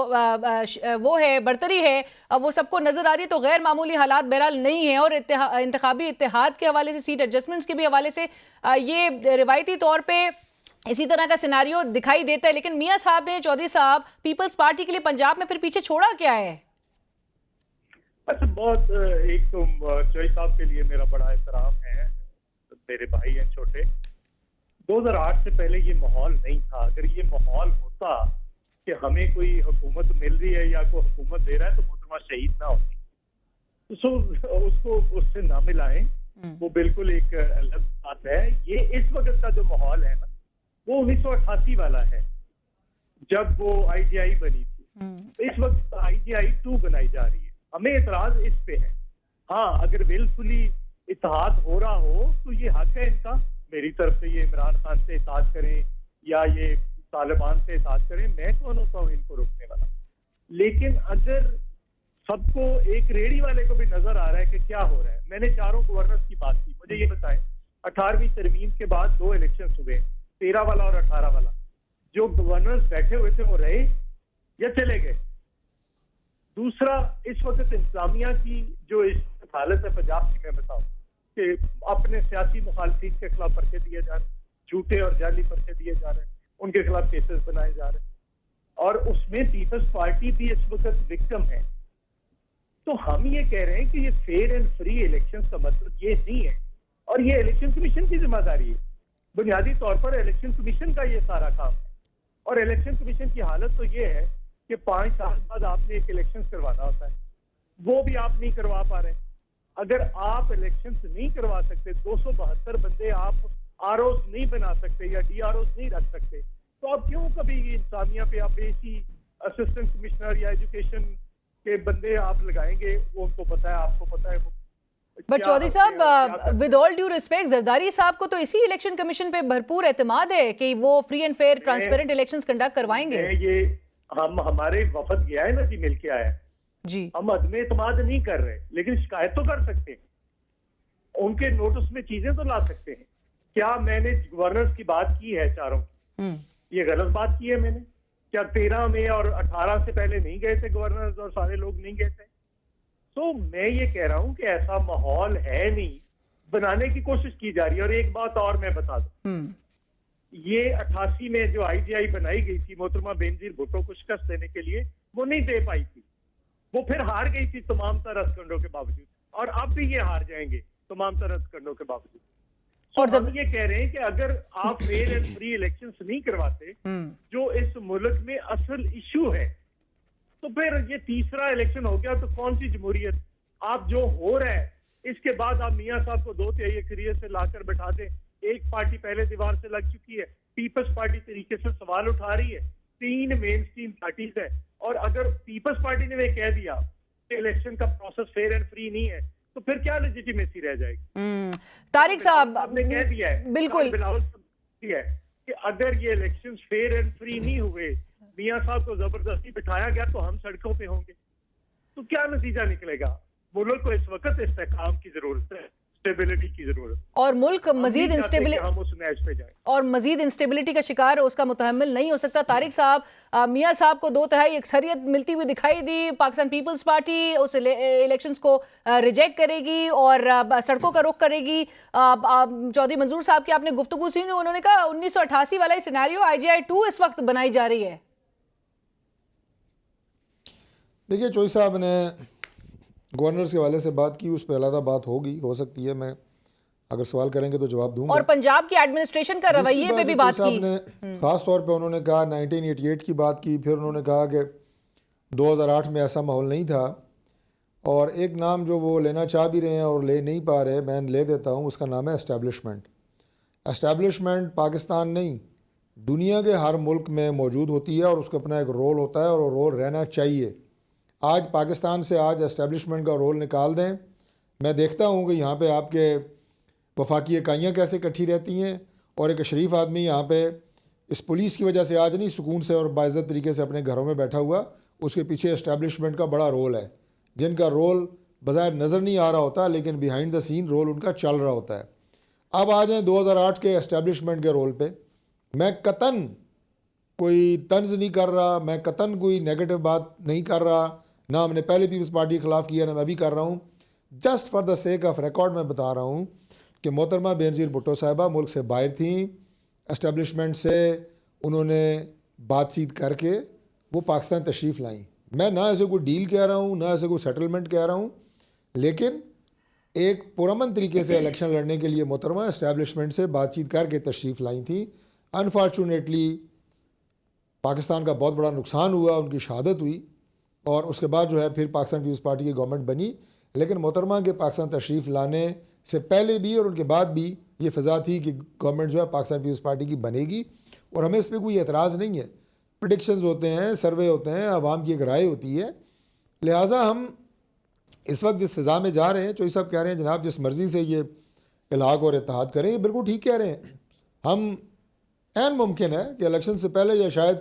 وہ ہے برتری ہے وہ سب کو نظر آ رہی ہے. تو غیر معمولی حالات بہرحال نہیں ہیں. اور انتخابی اتحاد کے حوالے سے، سیٹ ایڈجسٹمنٹس کے بھی حوالے سے یہ روایتی طور پہ اسی طرح کا سیناریو دکھائی دیتا ہے. لیکن میاں صاحب نے، چودھری صاحب، پیپلز پارٹی کے لیے پنجاب میں پھر پیچھے چھوڑا کیا ہے؟ اچھا، بہت ایک تو چوئی صاحب کے لیے میرا بڑا احترام ہے، میرے بھائی ہیں چھوٹے. 2008 سے پہلے یہ ماحول نہیں تھا. اگر یہ ماحول ہوتا کہ ہمیں کوئی حکومت مل رہی ہے یا کوئی حکومت دے رہا ہے تو محترمہ شہید نہ ہوتی. اس کو اس سے نہ ملائیں، وہ بالکل ایک الگ بات ہے. یہ اس وقت کا جو ماحول ہے نا وہ 1988 والا ہے جب وہ IGI بنی تھی. اس وقت IGI 2 بنائی جا رہی ہے. ہمیں اعتراض اس پہ ہے. ہاں، اگر ویلفلی اتحاد ہو رہا ہو تو یہ حق ہے ان کا. میری طرف سے یہ عمران خان سے اتحاد کریں یا یہ طالبان سے اتحاد کریں, میں کون ہوتا ہوں ان کو روکنے والا. لیکن اگر سب کو ایک ریڑھی والے کو بھی نظر آ رہا ہے کہ کیا ہو رہا ہے, میں نے چاروں گورنرز کی بات کی, مجھے یہ بتائیں 18ویں ترمیم کے بعد 2 الیکشنز ہوئے, 13 والا اور 18 والا. جو گورنرز بیٹھے ہوئے تھے وہ رہے یا چلے گئے؟ دوسرا, اس وقت انتظامیہ کی جو اس حالت ہے پنجاب کی, میں بتاؤں کہ اپنے سیاسی مخالفین کے خلاف پرچے دیے جا رہے ہیں, جھوٹے اور جعلی پرچے دیے جا رہے ہیں, ان کے خلاف کیسز بنائے جا رہے ہیں, اور اس میں پیپلز پارٹی بھی اس وقت وکٹم ہے. تو ہم یہ کہہ رہے ہیں کہ یہ فیئر اینڈ فری الیکشن کا مطلب یہ نہیں ہے, اور یہ الیکشن کمیشن کی ذمہ داری ہے. بنیادی طور پر الیکشن کمیشن کا یہ سارا کام ہے, اور الیکشن کمیشن کی حالت تو یہ ہے کہ 5 سال بعد آپ نے ایک الیکشن کروانا ہوتا ہے, وہ بھی آپ نہیں کروا پا رہے. اگر آپ الیکشنز نہیں کروا سکتے, 272 بندے آپ آر اوز نہیں بنا سکتے یا ڈی آر اوز نہیں رکھ سکتے, تو آپ کیوں کبھی انتظامیہ پہ آپ ایسی اسسٹنٹ کمشنر یا ایجوکیشن کے بندے آپ لگائیں گے؟ وہ ان کو پتا ہے, آپ کو پتا ہے. بٹ چودھری صاحب, with all due respect, Zardari صاحب کو تو اسی الیکشن کمیشن پہ بھرپور اعتماد ہے کہ وہ free and fair transparent elections conduct کروائیں گے. یہ ہمارے وفد گیا ہے نا جی, مل کے آیا ہے جی. ہم عدم اعتماد نہیں کر رہے, لیکن شکایت تو کر سکتے ہیں, ان کے نوٹس میں چیزیں تو لا سکتے ہیں. کیا میں نے گورنرز کی بات کی ہے چاروں کی؟ یہ غلط بات کی ہے میں نے؟ کیا 13 میں اور 18 سے پہلے نہیں گئے تھے گورنرز اور سارے لوگ نہیں گئے تھے؟ تو میں یہ کہہ رہا ہوں کہ ایسا ماحول ہے نہیں, بنانے کی کوشش کی جا رہی ہے. اور ایک بات اور میں بتا دوں, یہ 88 میں جو آئی جی آئی بنائی گئی تھی محترمہ بینظیر بھٹو کو شکست دینے کے لیے, وہ نہیں دے پائی تھی, وہ پھر ہار گئی تھی تمام تر ہتھکنڈوں کے باوجود, اور اب بھی یہ ہار جائیں گے تمام تر ہتھکنڈوں کے باوجود. اور ہم یہ کہہ رہے ہیں کہ اگر آپ فیئر اینڈ فری الیکشنز نہیں کرواتے, جو اس ملک میں اصل ایشو ہے, تو پھر یہ تیسرا الیکشن ہو گیا تو کون سی جمہوریت؟ آپ جو ہو رہا ہے اس کے بعد آپ میاں صاحب کو 2/3 اکثریت سے لا کر بٹھا دیں. ایک پارٹی پہلے دیوار سے لگ چکی ہے, پیپلز پارٹی طریقے سے سوال اٹھا رہی ہے, 3 مین اسٹریم پارٹیز ہے, اور اگر پیپلز پارٹی نے کہہ دیا کہ الیکشن کا پروسیس فیئر اینڈ فری نہیں ہے, تو پھر کیا لیجیٹیمیسی رہ جائے گی؟ طارق صاحب نے کہہ دیا ہے, بالکل ہے کہ اگر یہ الیکشن فیئر اینڈ فری نہیں ہوئے, میاں صاحب کو زبردستی بٹھایا گیا, تو ہم سڑکوں پہ ہوں گے. تو کیا نتیجہ نکلے گا؟ ملک کو اس وقت استحکام کی ضرورت ہے, اسٹیبلٹی کی ضرورت, اور ملک مزید ہم اس میچ پہ جائیں اور مزید انسٹیبلٹی کا شکار اس کا متحمل نہیں ہو سکتا. طارق صاحب, میاں صاحب کو 2/3 اکثریت ملتی ہوئی دکھائی دی, پاکستان پیپلز پارٹی اس الیکشنز کو ریجیکٹ کرے گی اور سڑکوں کا رخ کرے گی. چودھری منظور صاحب کی آپ نے گفتگو سنی, انہوں نے کہا 1988 والا سینیریو IGI 2 اس وقت بنائی جا رہی ہے. دیکھیے چوئی صاحب نے گورنرز کے حوالے سے بات کی, اس پہ علیحدہ بات ہوگی, ہو سکتی ہے, میں اگر سوال کریں گے تو جواب دوں گا. اور پنجاب کی ایڈمنسٹریشن کا رویے پہ بھی بات کی. خاص طور پہ انہوں نے کہا 1988 کی بات کی, پھر انہوں نے کہا کہ 2008 میں ایسا ماحول نہیں تھا, اور ایک نام جو وہ لینا چاہ بھی رہے ہیں اور لے نہیں پا رہے, میں لے دیتا ہوں, اس کا نام ہے اسٹیبلشمنٹ. اسٹیبلشمنٹ پاکستان نہیں, دنیا کے ہر ملک میں موجود ہوتی ہے, اور اس کا اپنا ایک رول ہوتا ہے, اور وہ رول رہنا چاہیے. آج پاکستان سے آج اسٹیبلشمنٹ کا رول نکال دیں. میں دیکھتا ہوں کہ یہاں پہ آپ کے وفاقی اکائیاں کیسے اکٹھی رہتی ہیں, اور ایک شریف آدمی یہاں پہ اس پولیس کی وجہ سے آج نہیں سکون سے اور باعزت طریقے سے اپنے گھروں میں بیٹھا ہوا, اس کے پیچھے اسٹیبلشمنٹ کا بڑا رول ہے, جن کا رول بظاہر نظر نہیں آ رہا ہوتا, لیکن behind the scene role in کا چل رہا ہوتا ہے. اب آ جائیں 2008 کے اسٹیبلشمنٹ کے رول پہ. میں قطعاً کوئی طنز نہیں کر رہا, میں قطعاً کوئی نیگیٹو بات نہیں کر رہا, نہ ہم نے پہلے پیپلز پارٹی کے خلاف کیا, نہ میں بھی کر رہا ہوں. Just for the sake of record میں بتا رہا ہوں کہ محترمہ بینظیر بھٹو صاحبہ ملک سے باہر تھیں, اسٹیبلشمنٹ سے انہوں نے بات چیت کر کے وہ پاکستان تشریف لائیں. میں نہ اسے کوئی ڈیل کہہ رہا ہوں, نہ اسے کوئی سیٹلمنٹ کہہ رہا ہوں, لیکن ایک پرامن طریقے سے الیکشن لڑنے کے لیے محترمہ اسٹیبلشمنٹ سے بات چیت کر کے تشریف لائی تھیں. انفارچونیٹلی پاکستان کا بہت بڑا نقصان ہوا, ان کی شہادت ہوئی, اور اس کے بعد جو ہے پھر پاکستان پیپلز پارٹی کی گورنمنٹ بنی. لیکن محترمہ کے پاکستان تشریف لانے سے پہلے بھی اور ان کے بعد بھی یہ فضا تھی کہ گورنمنٹ جو ہے پاکستان پیپلز پارٹی کی بنے گی, اور ہمیں اس پہ کوئی اعتراض نہیں ہے. پریڈکشنز ہوتے ہیں, سروے ہوتے ہیں, عوام کی ایک رائے ہوتی ہے, لہٰذا ہم اس وقت جس فضا میں جا رہے ہیں، چوئی صاحب کہہ رہے ہیں جناب جس مرضی سے یہ الحاق اور اتحاد کریں، یہ بالکل ٹھیک کہہ رہے ہیں. ہم عین ممکن ہے کہ الیکشن سے پہلے یا شاید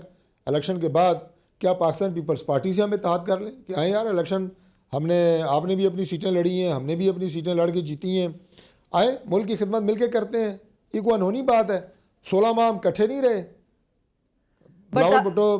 الیکشن کے بعد کیا پاکستان پیپلز پارٹی سے ہم اتحاد کر لیں کہ آئیں یار الیکشن آپ نے بھی اپنی سیٹیں لڑی ہیں، ہم نے بھی اپنی سیٹیں لڑ کے جیتی ہیں، آئیں ملک کی خدمت مل کے کرتے ہیں. یہ کوئی انہونی بات ہے. 16 ماہ ہم کٹھے نہیں رہے، بلاول بھٹو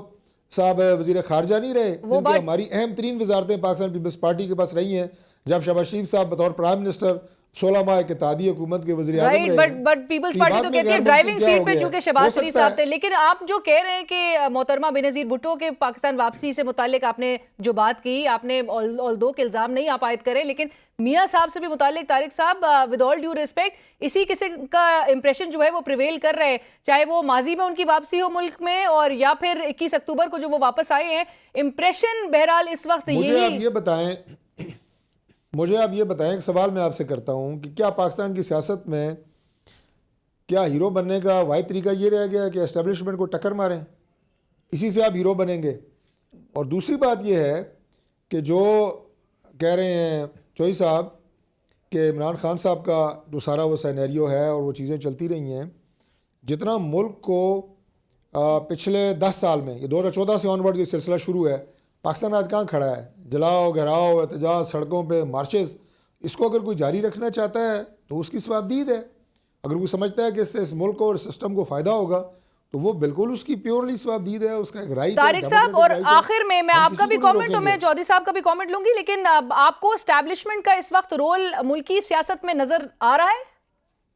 صاحب وزیر خارجہ نہیں رہے، کیونکہ ہماری اہم ترین وزارتیں پاکستان پیپلز پارٹی کے پاس رہی ہیں. جب شہباز شریف صاحب بطور پرائم منسٹر 16 ماہ کے اتحادی حکومت کے وزیر اعظم رہے ہیں. بٹ پیپلز پارٹی تو کہتی ہے ڈرائیونگ سیٹ پہ چونکہ شہباز شریف صاحب تھے. لیکن آپ جو کہہ رہے ہیں کہ محترمہ بینظیر بھٹو کے پاکستان واپسی سے متعلق آپ نے جو بات کی، آپ نے although کہ الزام نہیں آپ عائد کریں، لیکن میاں صاحب سے بھی متعلق طارق صاحب ود آل ڈیو ریسپیکٹ اسی قسم کا امپریشن جو ہے وہ پریویل کر رہے ہیں، چاہے وہ ماضی میں ان کی واپسی ہو ملک میں اور یا پھر 21 اکتوبر کو جو وہ واپس آئے ہیں. امپریشن بہرحال اس وقت مجھے آپ یہ بتائیں ایک سوال میں آپ سے کرتا ہوں کہ کیا پاکستان کی سیاست میں کیا ہیرو بننے کا واحد طریقہ یہ رہ گیا کہ اسٹیبلشمنٹ کو ٹکر ماریں، اسی سے آپ ہیرو بنیں گے؟ اور دوسری بات یہ ہے کہ جو کہہ رہے ہیں چوئی صاحب کہ عمران خان صاحب کا جو سارا وہ سینیریو ہے اور وہ چیزیں چلتی رہی ہیں، جتنا ملک کو پچھلے 10 سال میں یہ 2014 سے آن ورڈ یہ سلسلہ شروع ہے، پاکستان آج کہاں کھڑا ہے؟ جلاؤ گھراؤ احتجاج سڑکوں پہ مارچز. اس کو اگر کوئی جاری رکھنا چاہتا ہے تو اس کی ثوابدید ہے. اگر کوئی سمجھتا ہے کہ اس سے اس ملک کو اور سسٹم کو فائدہ ہوگا تو وہ بالکل اس کی پیورلی ثوابدید ہے، اس کا ایک رائٹ ہے. طارق صاحب اور آخر میں آپ کا بھی کامنٹ اور میں چودھری صاحب کا بھی کامنٹ لوں گی، لیکن آپ کو اسٹیبلشمنٹ کا اس وقت رول ملکی سیاست میں نظر آ رہا ہے؟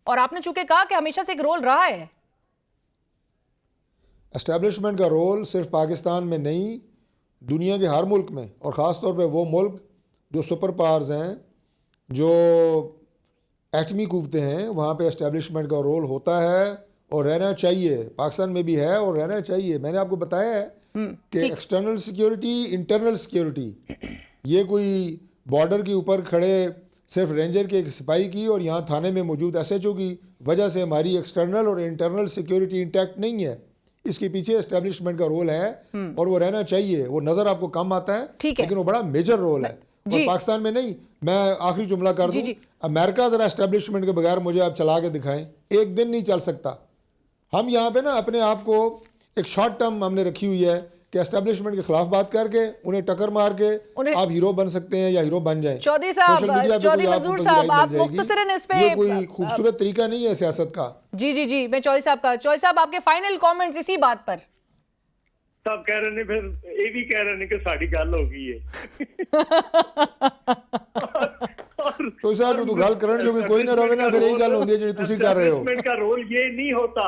اور آپ نے چونکہ کہا کہ ہمیشہ سے ایک رول رہا ہے. اسٹیبلشمنٹ کا رول صرف پاکستان میں نہیں، دنیا کے ہر ملک میں، اور خاص طور پہ وہ ملک جو سپر پاورز ہیں، جو ایٹمی قوتیں ہیں، وہاں پہ اسٹیبلشمنٹ کا رول ہوتا ہے اور رہنا چاہیے. پاکستان میں بھی ہے اور رہنا چاہیے. میں نے آپ کو بتایا ہے کہ ایکسٹرنل سیکیورٹی، انٹرنل سیکیورٹی، یہ کوئی بارڈر کے اوپر کھڑے صرف رینجر کے ایک سپاہی کی اور یہاں تھانے میں موجود ایس ایچ او کی وجہ سے ہماری ایکسٹرنل اور انٹرنل سیکیورٹی انٹیکٹ نہیں ہے. اس کے پیچھے اسٹیبلشمنٹ کا رول ہے اور وہ رہنا چاہیے. وہ نظر آپ کو کم آتا ہے لیکن وہ بڑا میجر رول ہے. اور پاکستان میں نہیں. میں آخری جملہ کر دوں، امریکہ ذرا اسٹیبلشمنٹ کے بغیر مجھے آپ چلا کے دکھائیں، ایک دن نہیں چل سکتا. ہم یہاں پہ نا اپنے آپ کو ایک شارٹ ٹرم ہم نے رکھی ہوئی ہے کہ اسٹیبلشمنٹ کے خلاف بات کر کے انہیں ٹکر مار کے آپ ہیرو بن سکتے ہیں یا ہیرو بن جائیں. چودھری صاحب، چودھری منظور صاحب، آپ مختصراً اس پہ، یہ کوئی خوبصورت طریقہ نہیں ہے سیاست کا. جی میں چودھری صاحب آپ کے فائنل کامنٹس اسی بات پر. صاحب کہہ رہے ہیں پھر یہ بھی کہہ رہے ہیں کہ ساڑی گل ہو گئی ہے. تو صاحب تو گل کرن جو کوئی نہ رہے نا، پھر یہی گل ہوندی ہے جڑی تسی کر رہے ہو. اسٹیبلشمنٹ کا رول یہ نہیں ہوتا،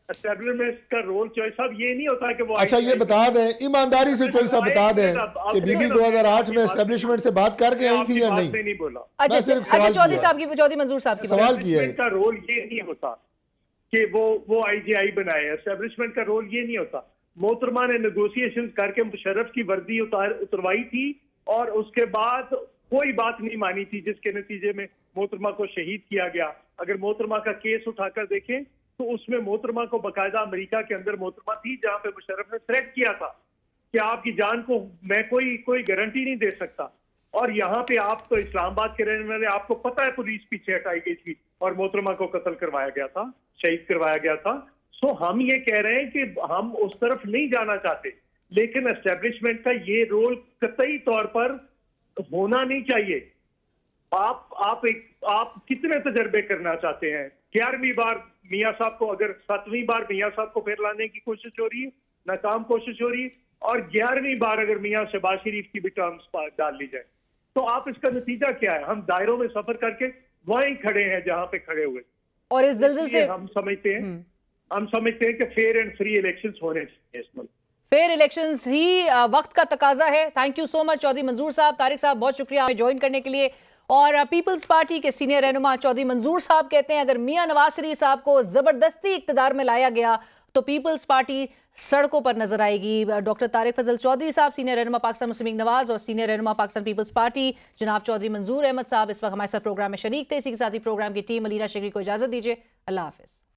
اسٹیبلشمنٹ کا رول چوئی صاحب یہ نہیں ہوتا کہ وہ اچھا یہ بتا دیں ایمانداری سے چوئی صاحب بتا دیں کہ بی بی 2008 میں اسٹیبلشمنٹ سے بات کر کے آئی تھی یا نہیں؟ نہیں بولا. میں صرف سوال چودھری صاحب کی، چودھری منظور صاحب کی سوال کیا ہے. اسٹیبلشمنٹ کا رول یہ نہیں ہوتا کہ وہ آئی جی آئی بنائے. اسٹیبلشمنٹ کا رول یہ نہیں ہوتا. محترمہ نے نیگوسیشن کر کے مشرف کی وردی اتروائی تھی اور اس کے بعد کوئی بات نہیں مانی تھی، جس کے نتیجے میں محترمہ کو شہید کیا گیا. اگر محترمہ کا کیس اٹھا کر دیکھیں تو اس میں محترمہ کو باقاعدہ امریکہ کے اندر محترمہ تھی جہاں پہ مشرف نے تھریٹ کیا تھا کہ آپ کی جان کو میں کوئی گارنٹی نہیں دے سکتا. اور یہاں پہ آپ تو اسلام آباد کے رہنے والے، آپ کو پتہ ہے پولیس پیچھے ہٹائی گئی تھی اور محترمہ کو قتل کروایا گیا تھا، شہید کروایا گیا تھا. سو ہم یہ کہہ رہے ہیں کہ ہم اس طرف نہیں جانا چاہتے، لیکن اسٹیبلشمنٹ کا یہ رول قطعی طور پر ہونا نہیں چاہیے. آپ کتنے تجربے کرنا چاہتے ہیں؟ 11ویں بار میاں صاحب کو، اگر 7ویں بار میاں صاحب کو پھر لانے کی کوشش ہو رہی ہے، ناکام کوشش ہو رہی ہے، اور 11ویں بار اگر میاں شہباز شریف کی بھی ٹرمز ڈال لی جائے تو آپ اس کا نتیجہ کیا ہے؟ ہم دائروں میں سفر کر کے وہیں کھڑے ہیں جہاں پہ کھڑے ہوئے. اور اس دلدل سے ہم سمجھتے ہیں کہ فیئر اینڈ فری الیکشنز ہونے چاہیے اس ملک. فیئر الیکشنز ہی وقت کا تقاضا ہے. تھینک یو سو مچ چودھری منظور صاحب. طارق صاحب بہت شکریہ ہمیں جوائن کرنے کے لیے. اور پیپلز پارٹی کے سینئر رہنما چودھری منظور صاحب کہتے ہیں اگر میاں نواز شریف صاحب کو زبردستی اقتدار میں لایا گیا تو پیپلز پارٹی سڑکوں پر نظر آئے گی. ڈاکٹر طارق فضل چودھری صاحب سینئر رہنما پاکستان مسلم لیگ نواز اور سینئر رہنما پاکستان پیپلز پارٹی جناب چودھری منظور احمد صاحب اس وقت ہمارے ساتھ پروگرام میں شریک تھے. اسی کے ساتھ ہی پروگرام کی ٹیم علینا شگری کو اجازت دیجیے. اللہ حافظ.